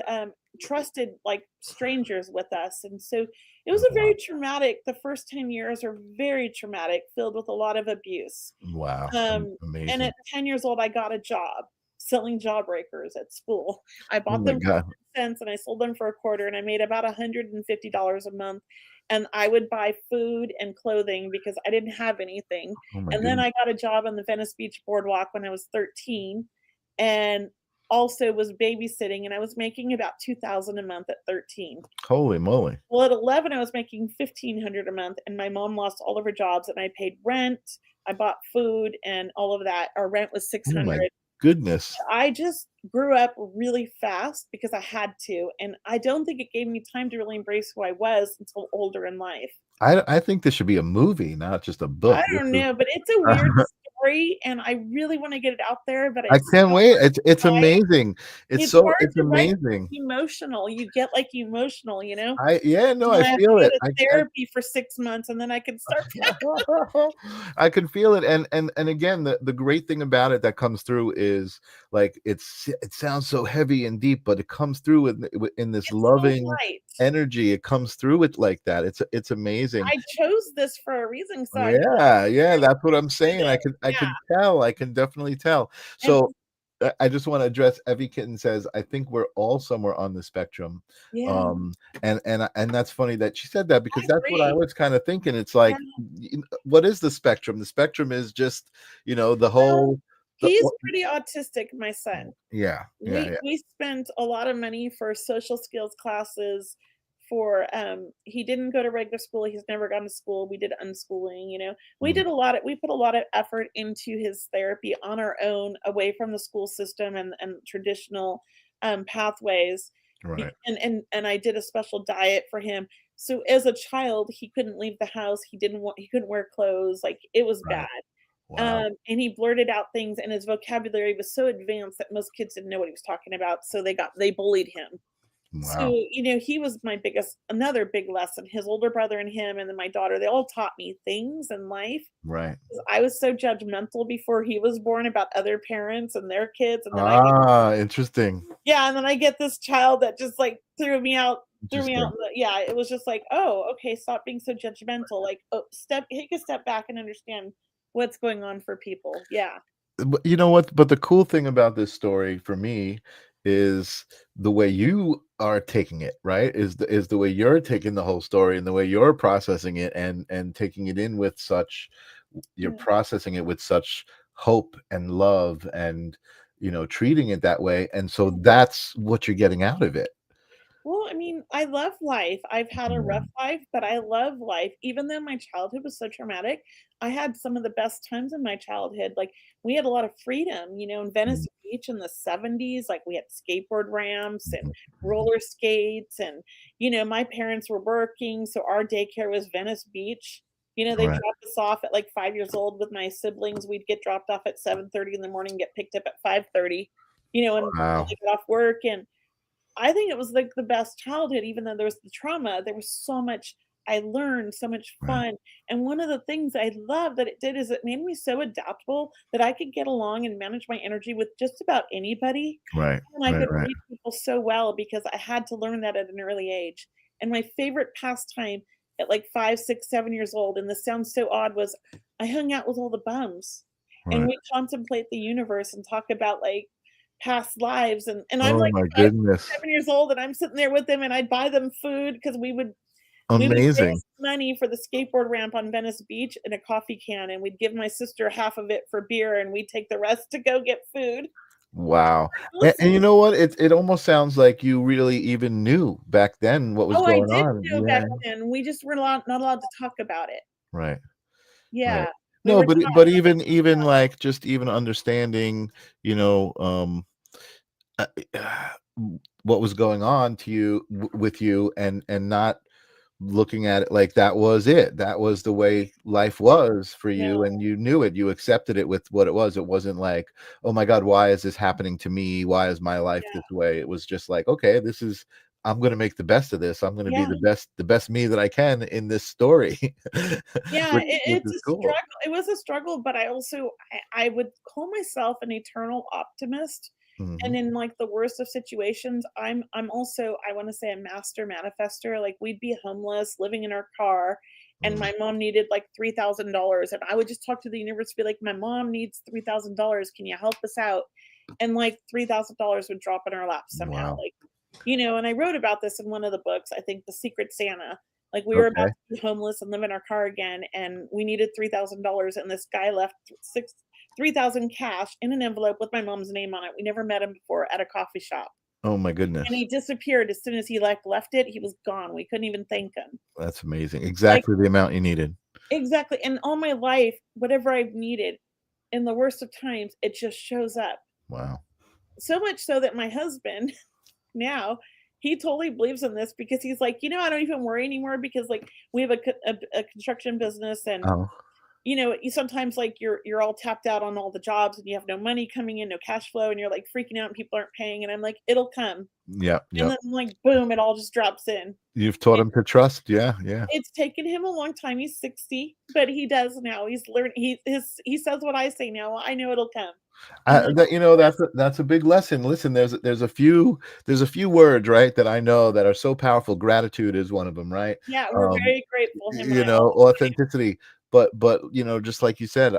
trusted like strangers with us. And so it was a Wow. very traumatic, the first 10 years are very traumatic, filled with a lot of abuse. Wow. And Amazing. at 10 years old, I got a job selling jawbreakers at school. I Oh bought my them for god. 10 cents and I sold them for a quarter and I made about $150 a month. And I would buy food and clothing because I didn't have anything. Oh my And then goodness. I got a job on the Venice Beach Boardwalk when I was 13 and also was babysitting and I was making about 2,000 a month at 13. Holy moly. Well, at 11, I was making 1,500 a month, and my mom lost all of her jobs, and I paid rent, I bought food, and all of that. Our rent was Oh my 600. goodness. I just grew up really fast because I had to, and I don't think it gave me time to really embrace who I was until older in life. I think this should be a movie, not just a book. I This don't is know, but it's a weird story, and I really wanna get it out there, but I it's can't so wait. hard It's to write. amazing. It's hard It's to write amazing. emotional. You get, like, emotional, you know? I yeah, no, And I I have to feel go it. to I therapy for 6 months, and then I can start back. I can feel it, and again, the great thing about it that comes through is like it sounds so heavy and deep, but it comes through in this It's so loving light. energy. It comes through it like that. It's amazing. I chose this for a reason, so I feel Yeah, yeah, that's what I'm with saying. it. I Yeah, could tell. I can definitely tell. and So I just want to address Evie Kitten says, I think we're all somewhere on the spectrum. yeah, Um, and that's funny that she said that I because that's what I agree. was kind of thinking. It's Yeah, like, what is the spectrum? The spectrum is just, the well, whole, the, he's pretty autistic, my son. yeah, yeah, yeah. We spent a lot of money for social skills classes for, he didn't go to regular school, he's never gone to school, we did unschooling, Mm, we put a lot of effort into his therapy on our own, away from the school system and traditional, pathways, right. and I did a special diet for him. So as a child, he couldn't leave the house, he couldn't wear clothes, like, it was bad. Right. Wow. And he blurted out things, and his vocabulary was so advanced that most kids didn't know what he was talking about, so they bullied him. So, Wow. he was my biggest another big lesson. His older brother and him, and then my daughter, they all taught me things in life. Right. 'Cause I was so judgmental before he was born about other parents and their kids, and then Ah, interesting. and then I get this child that just, like, threw me out Interesting. in the yeah, it was just like, "Oh, okay, stop being so judgmental." Like, "Oh, take a step back and understand what's going on for people." Yeah. But you know what? But the cool thing about this story for me is the way you are taking it, right? Is the way you're taking the whole story and the way you're processing it and taking it in with such you're Yeah. processing it with such hope and love and treating it that way. And so that's what you're getting out of it. Well, I mean, I love life. I've had a rough Mm, life, but I love life. Even though my childhood was so traumatic, I had some of the best times in my childhood. Like, we had a lot of freedom, in mm, Venice Beach in the 70s, like, we had skateboard ramps and mhm, mhm. roller skates. And, my parents were working. So our daycare was Venice Beach. You know, they Right. dropped us off at like 5 years old with my siblings. We'd get dropped off at 7:30 in the morning, get picked up at 5:30, you know, and Wow. they get off work. And I think it was like the best childhood, even though there was the trauma. There was so much I learned, so much Right. fun. And one of the things I love that it did is it made me so adaptable that I could get along and manage my energy with just about anybody. Right. And I Right. could Right. read people so well because I had to learn that at an early age. And my favorite pastime at like 5, 6, 7 years old, and this sounds so odd, was I hung out with all the bums and Right. we contemplate the universe and talk about like past lives. And I'm Oh like my 5, goodness. 7 years old and I'm sitting there with them and I'd buy them food because we would Amazing. raise money for the skateboard ramp on Venice Beach in a coffee can, and we'd give my sister half of it for beer, and we'd take the rest to go get food. Wow. Listen, And you know what? It almost sounds like you really even knew back then what was oh, I going did on. know Yeah. back then, we just were not allowed to talk about it. Right. Right. Yeah, we No, were but taught even like just even understanding, you know, uh, what was going on to you with you, and not looking at it like that was it. That was the way life was for no, you, and you knew it. You accepted it with what it was. It wasn't like, oh my God, why is this happening to me? Why is my life yeah, this way? It was just like, okay, this is I'm going to make the best of this. I'm going to be yeah. the best me that I can in this story, Yeah, which it's is a cool. struggle. It was a struggle, but I also I would call myself an eternal optimist. Hmm. And in like the worst of situations, I'm also I want to say a master manifester. Like we'd be homeless, living in our car, and Mm. my mom needed like $3,000, and I would just talk to the universe, be like, "My mom needs $3,000. Can you help us out?" And like $3,000 would drop in our lap somehow. Wow. Like, you know, and I wrote about this in one of the books. I think The Secret Santa. Like we were about Okay. to be homeless and live in our car again, and we needed $3,000, and this guy left 3,000 cash in an envelope with my mom's name on it. We never met him before at a coffee shop, Oh my and goodness. he disappeared as soon as he left it. He was gone. We couldn't even thank him. That's amazing. Like Exactly the amount you needed. exactly. And all my life, whatever I've needed, in the worst of times, it just shows up. Wow. So much so that my husband now he totally believes in this because he's like, I don't even worry anymore because like we have a construction business. And Oh, you sometimes like you're all tapped out on all the jobs and you have no money coming in, no cash flow, and you're like freaking out and people aren't paying. And I'm like, it'll come. yep, And yep. then like boom, it all just drops in. You've taught And him to trust. Yeah, yeah. it's taken him a long time. He's 60, but he does now. He's learned he says what I say now. I know it'll come. I'm like, That that's a big lesson. Listen, there's a few words, right, that I know that are so powerful. Gratitude is one of them, right? yeah, we're Um, very grateful, him and I all the time. authenticity. But just like you said,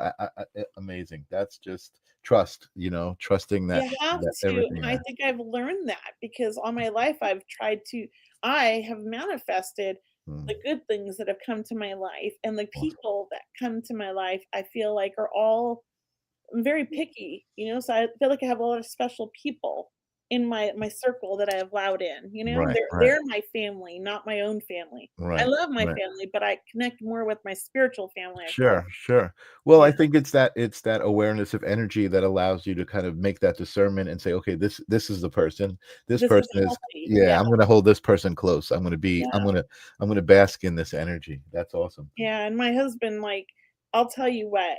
amazing. That's just trust. Trusting that You have that to, everything. and I think I've learned that because all my life I have manifested Mm, the good things that have come to my life, and the awesome. people that come to my life, I feel like are all I'm very picky, so I feel like I have a lot of special people in my circle that I have allowed in, Right, right, they're my family, not my own family. I right. love my Right. family, but I connect more with my spiritual family, I feel. Sure, sure. Well, Yeah, I think it's that awareness of energy that allows you to kind of make that discernment and say, okay, this is the person. This this is person is, healthy. yeah, Yeah, I'm gonna hold this person close. yeah. I'm gonna bask in this energy. That's awesome. Yeah, and my husband, like, I'll tell you what,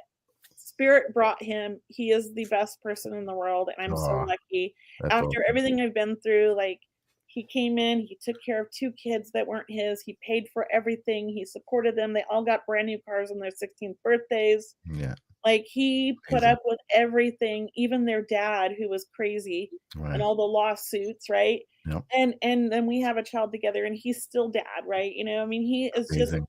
spirit brought him. He is the best person in the world, and I'm so Oh, lucky. that's After awesome. everything I've been through, like, he came in, he took care of 2 kids that weren't his, he paid for everything, he supported them, they all got brand new cars on their 16th birthdays. Yeah, Like, he put amazing. up with everything, even their dad, who was crazy, and Right. all the lawsuits, right? Yep. And then we have a child together, and he's still dad, right? I mean, he is just Amazing.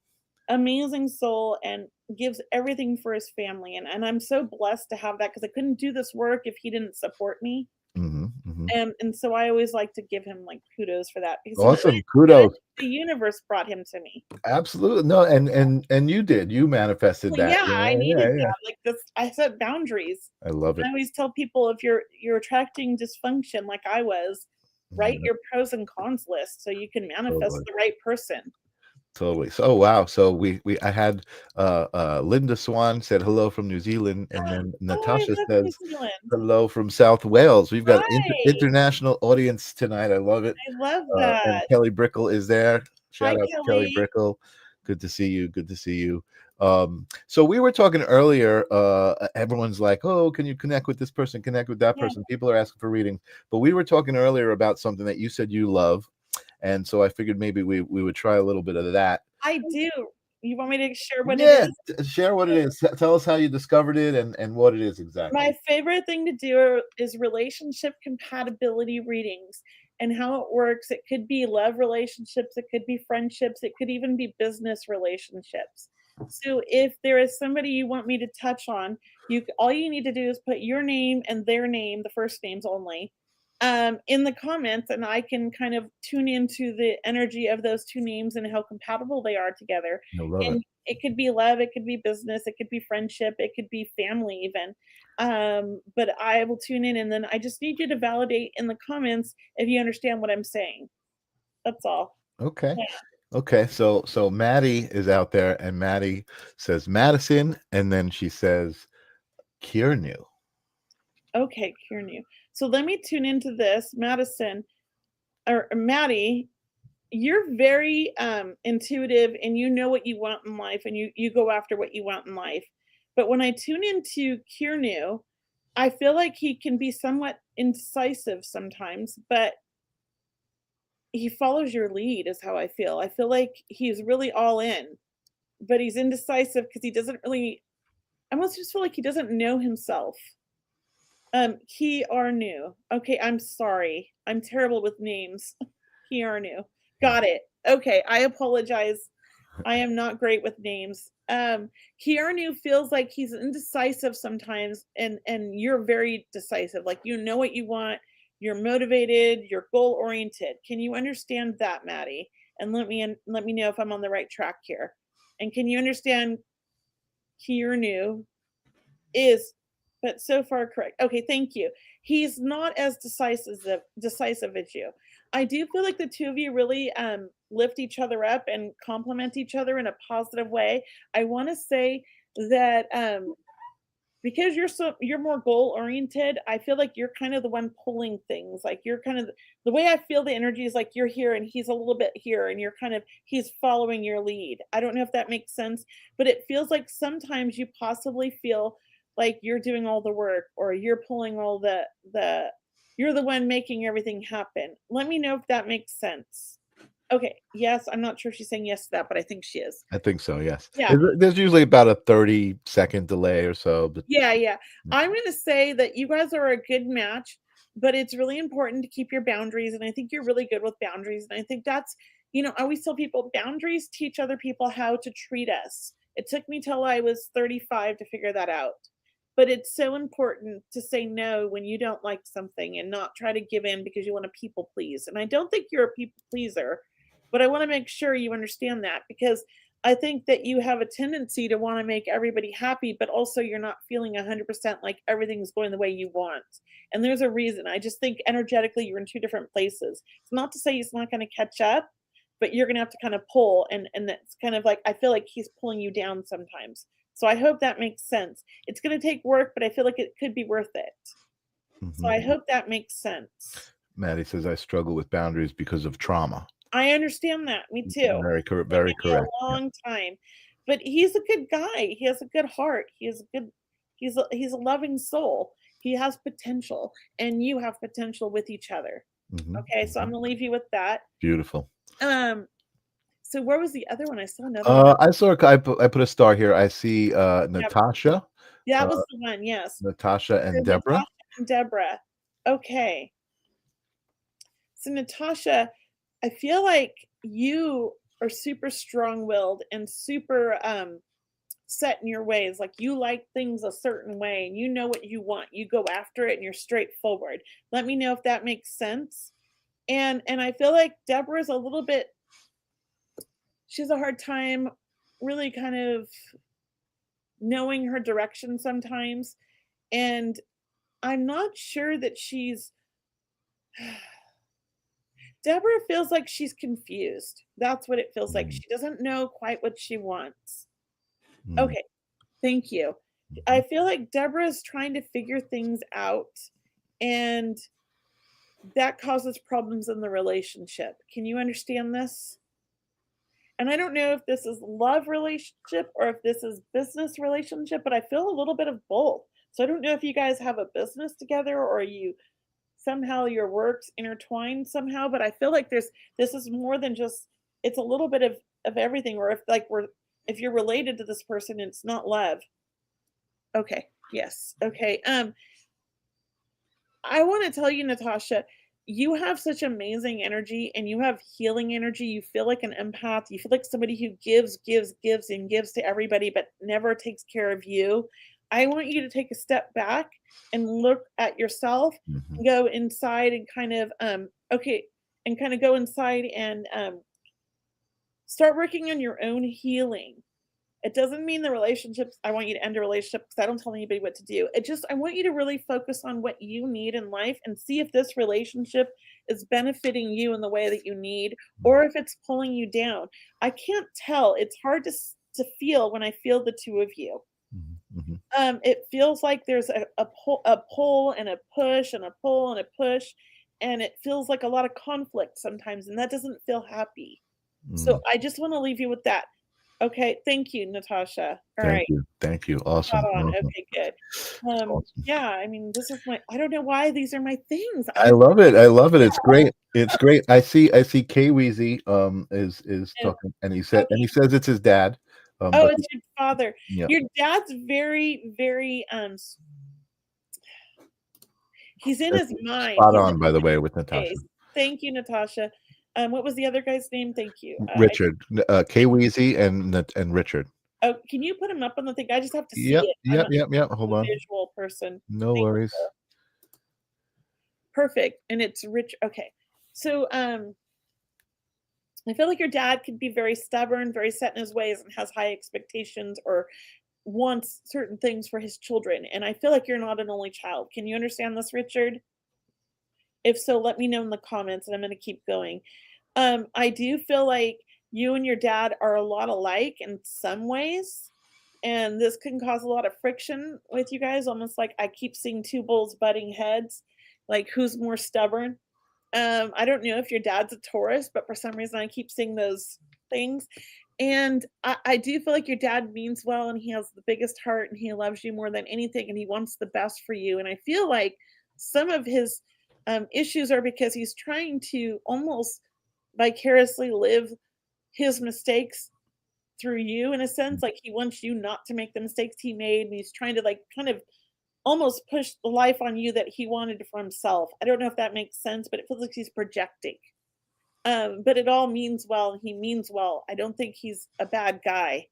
amazing soul and gives everything for his family, and I'm so blessed to have that because I couldn't do this work if he didn't support me, Hmm. Hmm. and so I always like to give him, like, kudos for that because Awesome. I think Kudos. the universe brought him to me. Absolutely. No, and you manifested Well, that. yeah, I Yeah, needed yeah, yeah. that, like, this I set boundaries. I love I it. always tell people if you're attracting dysfunction like I was, write Yeah, your pros and cons list so you can manifest totally. the right person. Totally. So, oh, wow. So I had Linda Swan said hello from New Zealand, and then Oh, I Natasha love New says Zealand. hello from South Wales. We've got Hi, international audience tonight. I love it. I love And that. Kelly Brickle is there. Hi, Shout out to Kelly Kelly. Brickle. Good to see you. Good to see you. So we were talking earlier. Everyone's like, "Oh, can you connect with this person? Connect with that Yeah, person?" People are asking for readings, but we were talking earlier about something that you said you love, and so I figured maybe we would try a little bit of that. I do. You want me to share what it Yeah, is? share what it is. Tell us how you discovered it and what it is exactly. My favorite thing to do is relationship compatibility readings and how it works. It could be love relationships, it could be friendships, it could even be business relationships. So if there is somebody you want me to touch on, all you need to do is put your name and their name, the first names only, in the comments, and I can kind of tune into the energy of those two names and how compatible they are together. I love it. And it could be love, it could be business, it could be friendship, it could be family even. But I will tune in, and then I just need you to validate in the comments if you understand what I'm saying. That's all. Okay. Yeah. Okay. So Maddie is out there, and Maddie says Madison, and then she says Kiernu. Okay, Kieran. So let me tune into this, Madison or Maddie. You're very intuitive, and you know what you want in life, and you go after what you want in life. But when I tune into Kiernu, I feel like he can be somewhat incisive sometimes, but he follows your lead is how I feel. I feel like he's really all in, but he's indecisive because he doesn't really, I almost just feel like he doesn't know himself. He are new. Okay, I'm sorry. I'm terrible with names. He are new. Got it. Okay, I apologize. I am not great with names. Kearnu feels like he's indecisive sometimes, and you're very decisive. Like you know what you want, you're motivated, you're goal oriented. Can you understand that, Maddie? And let me know if I'm on the right track here. And can you understand Kearnu is, but so far correct. Okay, thank you. He's not as decisive as you. I do feel like the two of you really lift each other up and complement each other in a positive way. I want to say that because you're more goal oriented, I feel like you're kind of the one pulling things. Like you're kind of the way I feel the energy is like you're here and he's a little bit here and you're kind of he's following your lead. I don't know if that makes sense, but it feels like sometimes you possibly feel like you're doing all the work or you're pulling all the you're the one making everything happen. Let me know if that makes sense. Okay, yes, I'm not sure if she's saying yes to that, but I think she is. I think so. Yes. Yeah. There's usually about a 30-second delay or so. But Yeah, yeah. I'm gonna say that you guys are a good match, but it's really important to keep your boundaries, and I think you're really good with boundaries, and I think that's I always tell people boundaries teach other people how to treat us. It took me till I was 35 to figure that out. But it's so important to say no when you don't like something and not try to give in because you want to people please. And I don't think you're a people pleaser, but I want to make sure you understand that because I think that you have a tendency to want to make everybody happy, but also you're not feeling 100% like everything's going the way you want. And there's a reason. I just think energetically you're in two different places. It's not to say he's not going to catch up, but you're going to have to kind of pull. And that's kind of like, I feel like he's pulling you down sometimes. So I hope that makes sense. It's going to take work, but I feel like it could be worth it. So I hope that makes sense. Maddie says I struggle with boundaries because of trauma. I understand that. Me too. Very correct. Taken Very me a correct. Yeah. long time. But he's a good guy. He has a good heart. He's a loving soul. He has potential and you have potential with each other. Okay, so I'm gonna leave you with that. Beautiful. So where was the other one? I saw another one. I saw. I put a star here. I see Natasha. Yeah, that was the one, yes. Natasha and Natasha Deborah. and Deborah. Okay. So Natasha, I feel like you are super strong-willed and super set in your ways. Like you like things a certain way and you know what you want. You go after it and you're straightforward. Let me know if that makes sense. And I feel like Deborah's a little bit she has a hard time really kind of knowing her direction sometimes. And I'm not sure that she's Deborah feels like she's confused. That's what it feels like. She doesn't know quite what she wants. Okay, thank you. I feel like Deborah's trying to figure things out, and that causes problems in the relationship. Can you understand this? And I don't know if this is love relationship or if this is business relationship, but I feel a little bit of both. So I don't know if you guys have a business together or you somehow your works intertwined somehow, but I feel like this is more than just it's a little bit of everything, or if like we're if you're related to this person, it's not love. Okay. Yes. Okay. I want to tell you, Natasha, you have such amazing energy and you have healing energy. You feel like an empath. You feel like somebody who gives, gives, gives, and gives to everybody, but never takes care of you. I want you to take a step back and look at yourself Mhm. and go inside and kind of, okay, and kind of go inside and start working on your own healing. It doesn't mean the relationships I want you to end a relationship because I don't tell anybody what to do. It just I want you to really focus on what you need in life and see if this relationship is benefiting you in the way that you need or if it's pulling you down. I can't tell. It's hard to feel when I feel the two of you. Mhm. Mhm. It feels like there's a pull and a push and a pull and a push, and it feels like a lot of conflict sometimes, and that doesn't feel happy. So Mm. I just want to leave you with that. Okay, thank you, Natasha. All Thank right, you. Thank you. spot Awesome. on. Awesome. Okay, good. Awesome. Yeah, I mean, this is my I don't know why these are my things. I I don't love it. I love it. It's great. It's great. I see K Weezy is know. talking and Okay. he says it's his dad. Oh, But it's your father. yeah. Your dad's very, very he's in That's his mind. spot He's in on, by the way, with his Natasha. space. Thank you, Natasha. What was the other guy's name? Thank you. Richard, K Weezy and Richard. Oh, can you put him up on the thing? I just have to see Yep, it. I'm yep, a yep, yep. Hold on. visual person. No Thank worries. you. Perfect. And it's rich. Okay. So I feel like your dad could be very stubborn, very set in his ways, and has high expectations or wants certain things for his children. And I feel like you're not an only child. Can you understand this, Richard? If so, let me know in the comments and I'm going to keep going. I do feel like you and your dad are a lot alike in some ways. And this can cause a lot of friction with you guys, almost like I keep seeing two bulls butting heads, like who's more stubborn. I don't know if your dad's a Taurus, but for some reason I keep seeing those things. And I do feel like your dad means well and he has the biggest heart and he loves you more than anything and he wants the best for you. And I feel like some of his issues are because he's trying to almost vicariously live his mistakes through you in a sense. Like he wants you not to make the mistakes he made. And he's trying to like kind of almost push the life on you that he wanted for himself. I don't know if that makes sense, but it feels like he's projecting. But it all means well. He means well. I don't think he's a bad guy.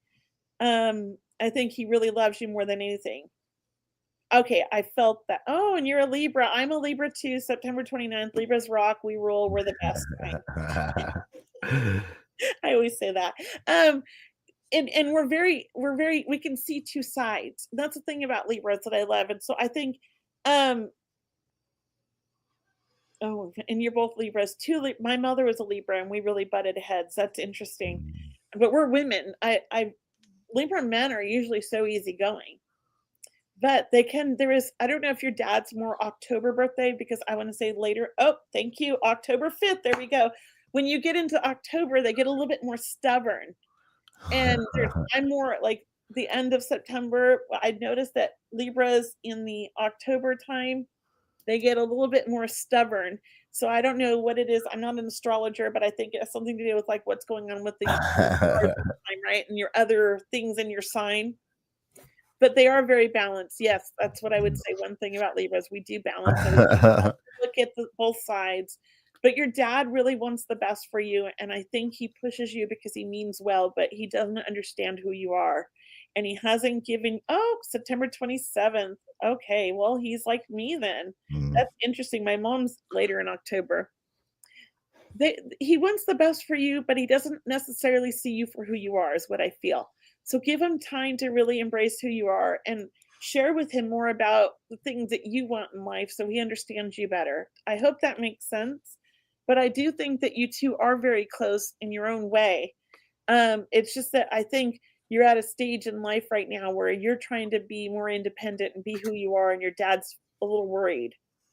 I think he really loves you more than anything. Okay, I felt that. Oh, and you're a Libra. I'm a Libra too. September 29th. Libras rock. We rule. We're the best kind. I always say that. And we're very we can see two sides. That's the thing about Libras that I love. And so I think um oh, and you're both Libras. My mother was a Libra and we really butted heads. That's interesting. But we're women. I Libra men are usually so easygoing. But there is I don't know if your dad's more October birthday because I want to say later. Oh, thank you. October 5th. There we go. When you get into October, they get a little bit more stubborn. And I'm more like the end of September. I noticed that Libras in the October time, they get a little bit more stubborn. So I don't know what it is. I'm not an astrologer, but I think it has something to do with like what's going on with the time, right? And your other things in your sign. But they are very balanced. Yes, that's what I would say. One thing about Libras, we do balance and we look at both sides. But your dad really wants the best for you, and I think he pushes you because he means well, but he doesn't understand who you are. And he hasn't given September 27th. Okay, well, he's like me then. Mm. That's interesting. My mom's later in October. He wants the best for you, but he doesn't necessarily see you for who you are, is what I feel. So give him time to really embrace who you are and share with him more about the things that you want in life so he understands you better. I hope that makes sense. But I do think that you two are very close in your own way. It's just that I think you're at a stage in life right now where you're trying to be more independent and be who you are, and your dad's a little worried,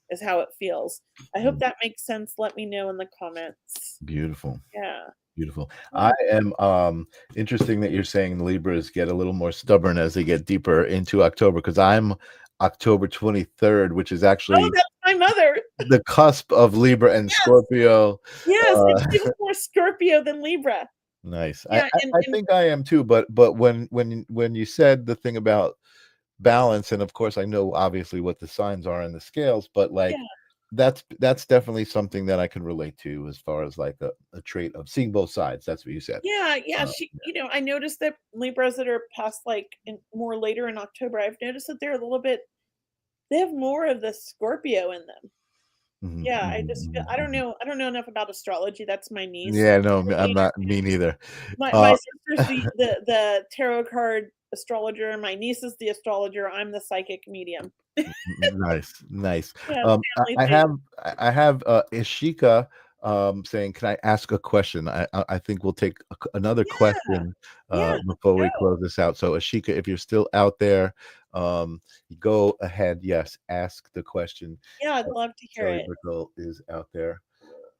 is how it feels. I hope that makes sense. Let me know in the comments. Beautiful. Yeah. Beautiful. Yeah. I am interesting that you're saying Libras get a little more stubborn as they get deeper into October, because I'm October 23rd, which is Oh, actually that's my mother. the cusp of Libra and Yes. Scorpio. Yes, and Uh, she was more Scorpio than Libra. nice. Yeah, and I think I am too, but when you said the thing about balance, and of course I know obviously what the signs are in the scales, but like yeah. that's definitely something that I can relate to as far as like a trait of seeing both sides. That's what you said. Yeah, yeah, Uh, she I noticed that Libras that are past, like, in more later in October, I've noticed that they're a little bit they have more of the Scorpio in them. mhm, Yeah, I mhm, just feel mhm, mhm. I don't know enough about astrology, that's my niece. Yeah, no, I'm Really, not me neither. my Uh, sister's the tarot card astrologer, my niece is the astrologer, I'm the psychic medium. nice, nice. Yeah, it's a family I thing. have Ishika saying, "Can I ask a question?" I think we'll take another Yeah, question yeah, let's before we go. close this out. So, Ashika, if you're still out there, go ahead. Yes, ask the question. Yeah, I'd Uh, love to hear Kelly it. Brickle is out there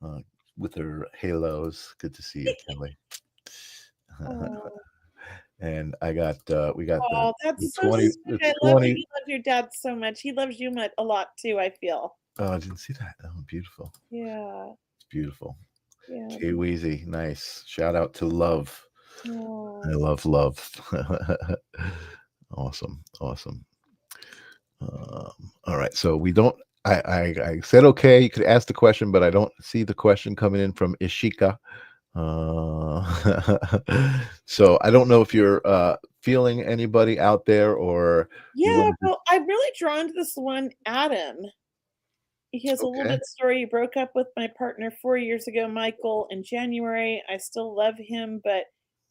uh, with her halos. Good to see you, Kelly. Oh. And we got Oh, the that's so 20 sweet. the I love that 20. you love your dad so much. He loves you a lot too, I feel. Oh, I didn't see that. Oh, beautiful. Yeah, It's beautiful. yeah. K Weezy, nice. Shout out to Love. I Oh, love love. Awesome, awesome. All right, so we don't. I said okay. You could ask the question, but I don't see the question coming in from Ishika. So I don't know if you're feeling anybody out there, or you yeah, want to just well, I'm really drawn to this one Adam. He has a little okay. bit story. He broke up with my partner 4 years ago, Michael, in January. I still love him, but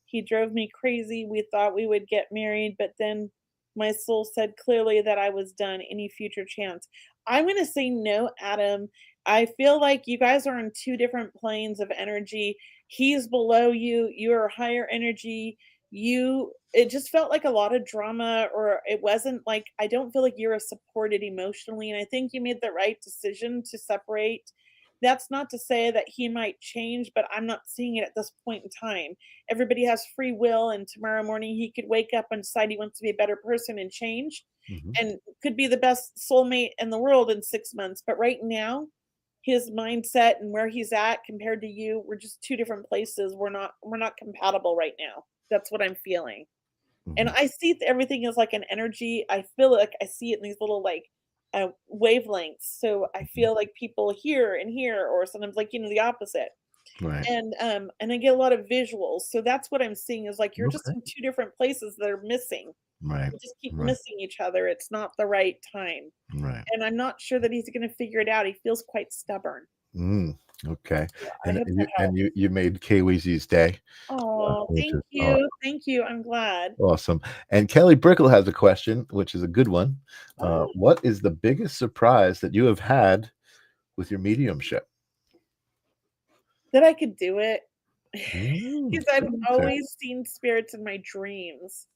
he drove me crazy. We thought we would get married, but then my soul said clearly that I was done. Any future chance? I'm gonna say no, Adam. I feel like you guys are on two different planes of energy. He's below you, you're higher energy. It just felt like a lot of drama, or it wasn't like I don't feel like you're supported emotionally, and I think you made the right decision to separate. That's not to say that he might change, but I'm not seeing it at this point in time. Everybody has free will, and tomorrow morning he could wake up and decide he wants to be a better person and change, Mhm. and could be the best soulmate in the world in 6 months. But right now, his mindset and where he's at compared to you, we're just two different places. We're not compatible right now. That's what I'm feeling. And Mhm. I see everything as like an energy. I feel like I see it in these little like wavelengths. So I Mhm. feel like people here and here, or sometimes like the opposite. Right. And I get a lot of visuals. So that's what I'm seeing is like you're just Okay. in two different places that are missing. Right. You just keep Right. missing each other. It's not the right time. Right. And I'm not sure that he's going to figure it out. He feels quite stubborn. Mm, okay. Yeah, I And hope you that and helps. you made K Weezy's day, Oh, which thank is you. Thank you. I'm glad. awesome. And Kelly Brickle has a question, which is a good one. Oh, What is the biggest surprise that you have had with your mediumship? that I could do it. Mm, Because I've good answer. always seen spirits in my dreams,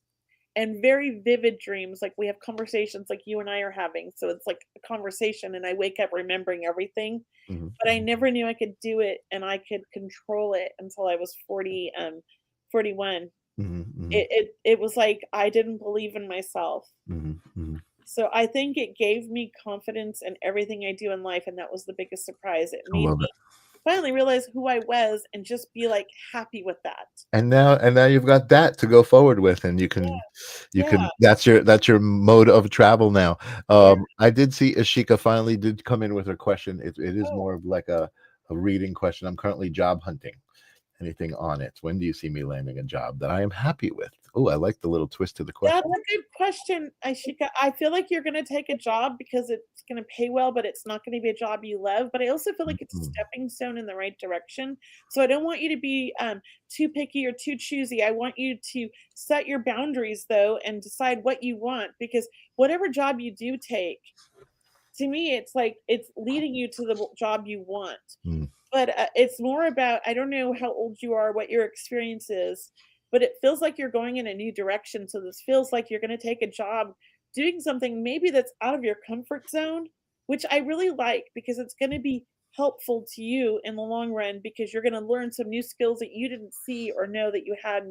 and very vivid dreams, like, we have conversations like you and I are having, so it's like a conversation, and I wake up remembering everything, Mhm, but I mhm, never knew I could do it and I could control it until I was 41. mhm, mhm, It was like I didn't believe in myself. mhm, mhm. So I think it gave me confidence in everything I do in life, and that was the biggest surprise. It I made love me it. finally realize who I was and just be, like, happy with that. And now you've got that to go forward with, and you Yeah, can that's your mode of travel now. yeah. I did see Ashika finally did come in with her question. It is Oh. more of like a reading question. I'm currently job hunting. Anything on it? When do you see me landing a job that I am happy with? Oh, I like the little twist to the That's question. a good question, Ashika. I feel like you're gonna take a job because it's gonna pay well, but it's not gonna be a job you love. But I also feel like it's a Mhm, stepping stone in the right direction. So I don't want you to be too picky or too choosy. I want you to set your boundaries though and decide what you want, because whatever job you do take, to me, it's like it's leading you to the job you want. mhm, But, it's more about I don't know how old you are, what your experience is, but it feels like you're going in a new direction, so this feels like you're gonna take a job doing something maybe that's out of your comfort zone, which I really like because it's gonna be helpful to you in the long run because you're going to learn some new skills that you didn't see or know that you had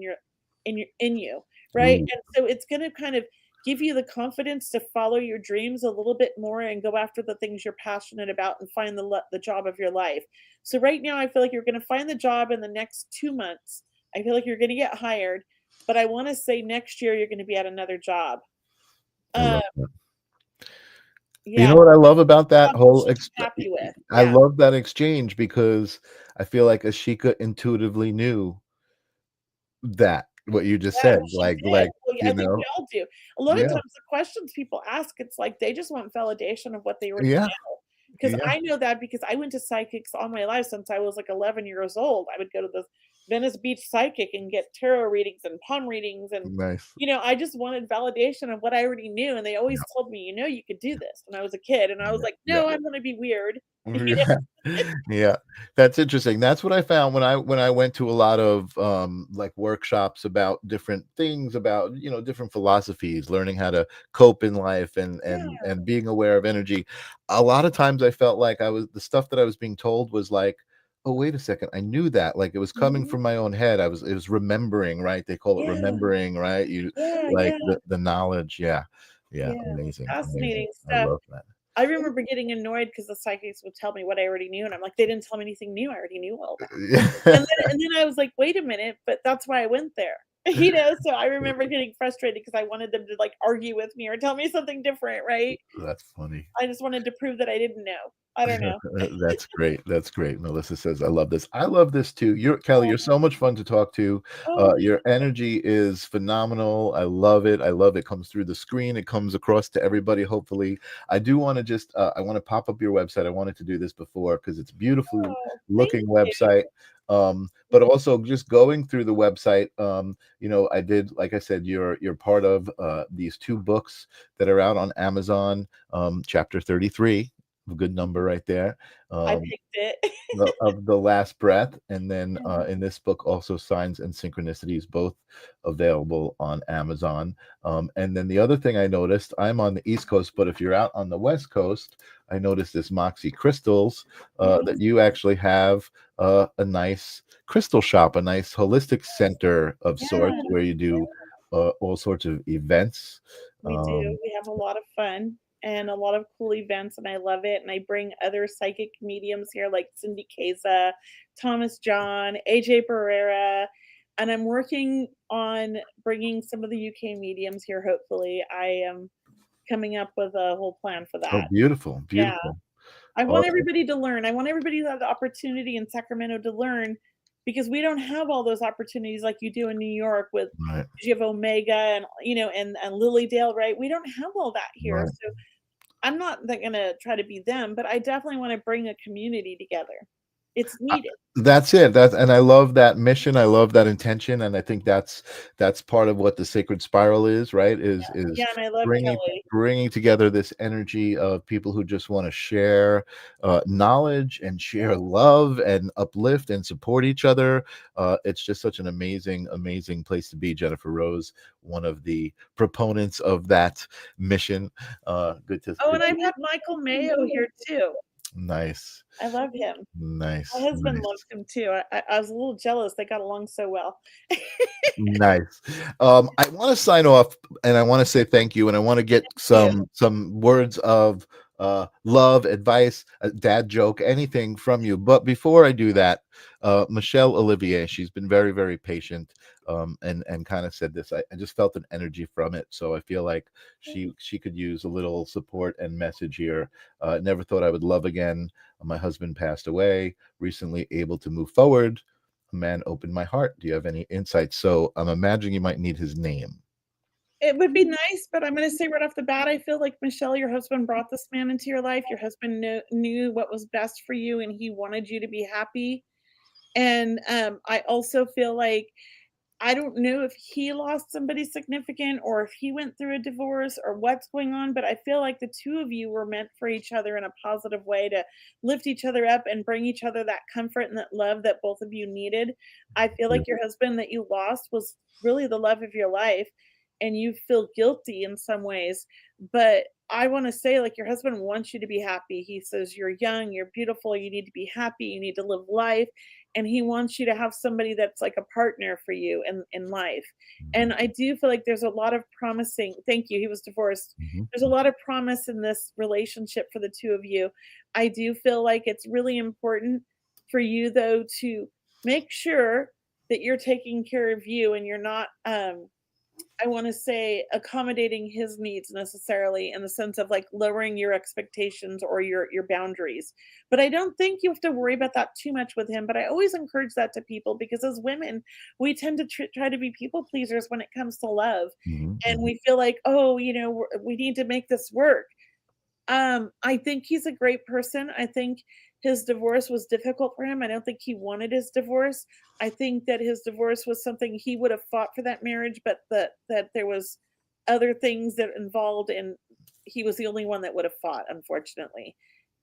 in you, right? Ooh, And so it's going to kind of give you the confidence to follow your dreams a little bit more and go after the things you're passionate about and find the job of your life. So right now I feel like you're going to find the job in the next 2 months. I feel like you're going to get hired, but I want to say next year you're going to be at another job. I Uh, love that. You yeah, know what I love about that job that whole she's happy with. I Yeah. love that exchange because I feel like Ashika intuitively knew that what you just Yeah, said, well, she did. Well, yeah, I you think we know, all do. A lot of yeah, times the questions people ask, it's like they just want validation of what they already yeah, know. Because yeah, I know that because I went to psychics all my life since I was like 11 years old. I would go to the Venice Beach psychic and get tarot readings and palm readings. And, nice. I just wanted validation of what I already knew. And they always told me, you could do this when I was a kid. And I was Yeah, like, yeah. no, I want to be weird. You know? Yeah. Yeah. That's interesting. That's what I found when I went to a lot of like workshops about different things, about, different philosophies, learning how to cope in life and Yeah. and being aware of energy. A lot of times I felt like the stuff that I was being told was like, oh, wait a second, I knew that. Like it was coming Mhm. from my own head. It was remembering, right? They call it Yeah. remembering, right? You Yeah. like Yeah. the knowledge. Yeah. Yeah. Yeah. Amazing. Amazing. Fascinating I stuff. love that. I remember getting annoyed because the psychics would tell me what I already knew, and I'm like, "They didn't tell me anything new, I already knew all that." Yeah. And then I was like, "Wait a minute, but that's why I went there." So I remember getting frustrated because I wanted them to, like, argue with me or tell me something different, right? That's funny. I just wanted to prove that I didn't know. I don't know. That's great. That's great. Melissa says, "I love this. I love this too." You're Kelly. Oh, You're so much fun to talk to. oh, Your energy is phenomenal. I love it. I love it. Comes through the screen. It comes across to everybody. Hopefully, I do want to just. I want to pop up your website. I wanted to do this before because it's beautifully thank looking you. website. But also just going through the website. I did, like I said, you're part of these two books that are out on Amazon. Chapter 33. A good number right there. I Um, picked it. of the last breath, and then Yeah. in this book also signs and synchronicities, both available on Amazon. And then the other thing I noticed, I'm on the East Coast, but if you're out on the West Coast, I noticed this Moxie Crystals, Mhm. that you actually have a nice crystal shop, a nice holistic center of sorts, Yeah, where you do all sorts of events. we do. um, We have a lot of fun and a lot of cool events, and I love it. And I bring other psychic mediums here, like Cindy Keza, Thomas John, AJ Pereira, and I'm working on bringing some of the UK mediums here. Hopefully, I am coming up with a whole plan for oh, that. beautiful, Yeah, beautiful. I want Awesome. everybody to learn. I want everybody to have the opportunity in Sacramento to learn because we don't have all those opportunities like you do in New York with Right, 'cause you have Omega and and Lilydale, right? We don't have all that here. right. So I'm not gonna try to be them, but I definitely want to bring a community together. It's needed. That's it. And I love that mission. I love that intention, and I think that's part of what the sacred spiral is, right? Is Yeah, and I love bringing Kelly. bringing together this energy of people who just want to share knowledge and share love and uplift and support each other. It's just such an amazing, amazing place to be. Jennifer Rose, one of the proponents of that mission. Good to Oh, good and to I've had Michael Mayo here too. nice, I love him. My nice, husband loves nice. him too. I was a little jealous. They got along so well. Nice. I want to sign off, and I want to say thank you, and I want to get You. some words of love, advice, a dad joke, anything from you. But before I do that, Michelle Olivier, she's been very, very patient, and kind of said this. I just felt an energy from it, so I feel like she could use a little support and message here. Never thought I would love again. My husband passed away recently, able to move forward. A man opened my heart. Do you have any insights? So I'm imagining you might need his name. It would be nice, but I'm gonna say right off the bat, I feel like, Michelle, your husband brought this man into your life. Your husband knew what was best for you, and he wanted you to be happy. And, I also feel like I don't know if he lost somebody significant or if he went through a divorce or what's going on, but I feel like the 2 of you were meant for each other in a positive way to lift each other up and bring each other that comfort and that love that both of you needed. I feel like your husband that you lost was really the love of your life, and you feel guilty in some ways. But I want to say, like, your husband wants you to be happy. He says you're young, you're beautiful, you need to be happy, you need to live life. And he wants you to have somebody that's like a partner for you in life. And I do feel like there's a lot of promising, thank you, he was divorced. Mhm. There's a lot of promise in this relationship for the two of you. I do feel like it's really important for you, though, to make sure that you're taking care of you and you're not, I want to say, accommodating his needs necessarily in the sense of like lowering your expectations or your boundaries. But I don't think you have to worry about that too much with him. But I always encourage that to people because as women, we tend to try to be people pleasers when it comes to love, Mhm. and Mhm. we feel like, oh, we need to make this work. I think he's a great person. I think his divorce was difficult for him. I don't think he wanted his divorce. I think that his divorce was something he would have fought for that marriage, but that there was other things that involved, and he was the only one that would have fought, unfortunately.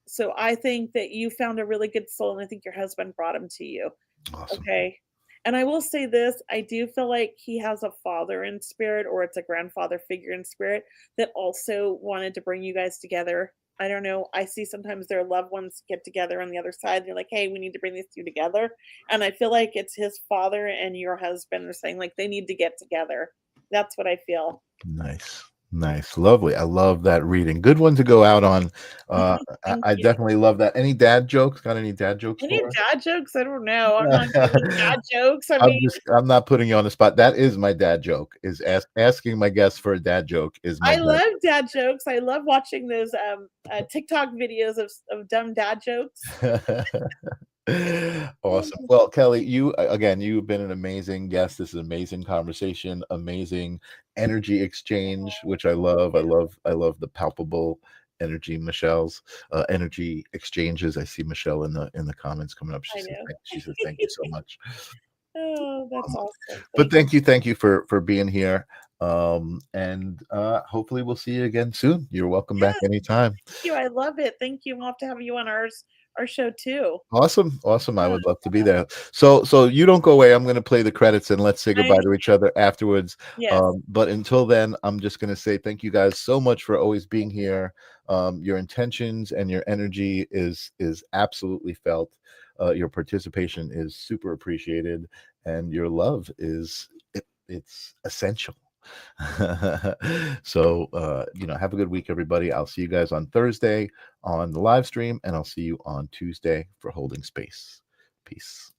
So I think that you found a really good soul, and I think your husband brought him to you. Awesome. Okay. And I will say this, I do feel like he has a father in spirit, or it's a grandfather figure in spirit that also wanted to bring you guys together. I don't know. I see sometimes their loved ones get together on the other side. They're like, "Hey, we need to bring these two together." And I feel like it's his father and your husband are saying like they need to get together. That's what I feel. Nice. Nice. Lovely. I love that reading. Good one to go out on. Thank I you. definitely love that. Any dad jokes? Got any dad jokes Any for us? dad jokes? I don't know. I'm not good with dad jokes. I'm not putting you on the spot. That is my dad joke. Is asking my guests for a dad joke is my I dad love dad jokes. I love watching those, TikTok videos of dumb dad jokes. Awesome. Well, Kelley, you again, you've been an amazing guest. This is an amazing conversation, amazing energy exchange, which I Thank love. I you. love, I love the palpable energy, Michelle's energy exchanges. I see Michelle in the comments coming up. I know. She said thank you so much. Oh, that's Um, awesome. but Thank you. thank you for being here. And hopefully we'll see you again soon. You're welcome back Yes, anytime. thank you. I love it. Thank you. We'll have to have you on our show too. Awesome, awesome. I Yeah, would love to be there. So you don't go away. I'm going to play the credits and let's say I goodbye to each other afterwards. yes. But until then, I'm just going to say thank you guys so much for always being here. Your intentions and your energy is absolutely felt. Your participation is super appreciated, and your love it's essential. So have a good week, everybody. I'll see you guys on Thursday on the live stream, and I'll see you on Tuesday for holding space. Peace.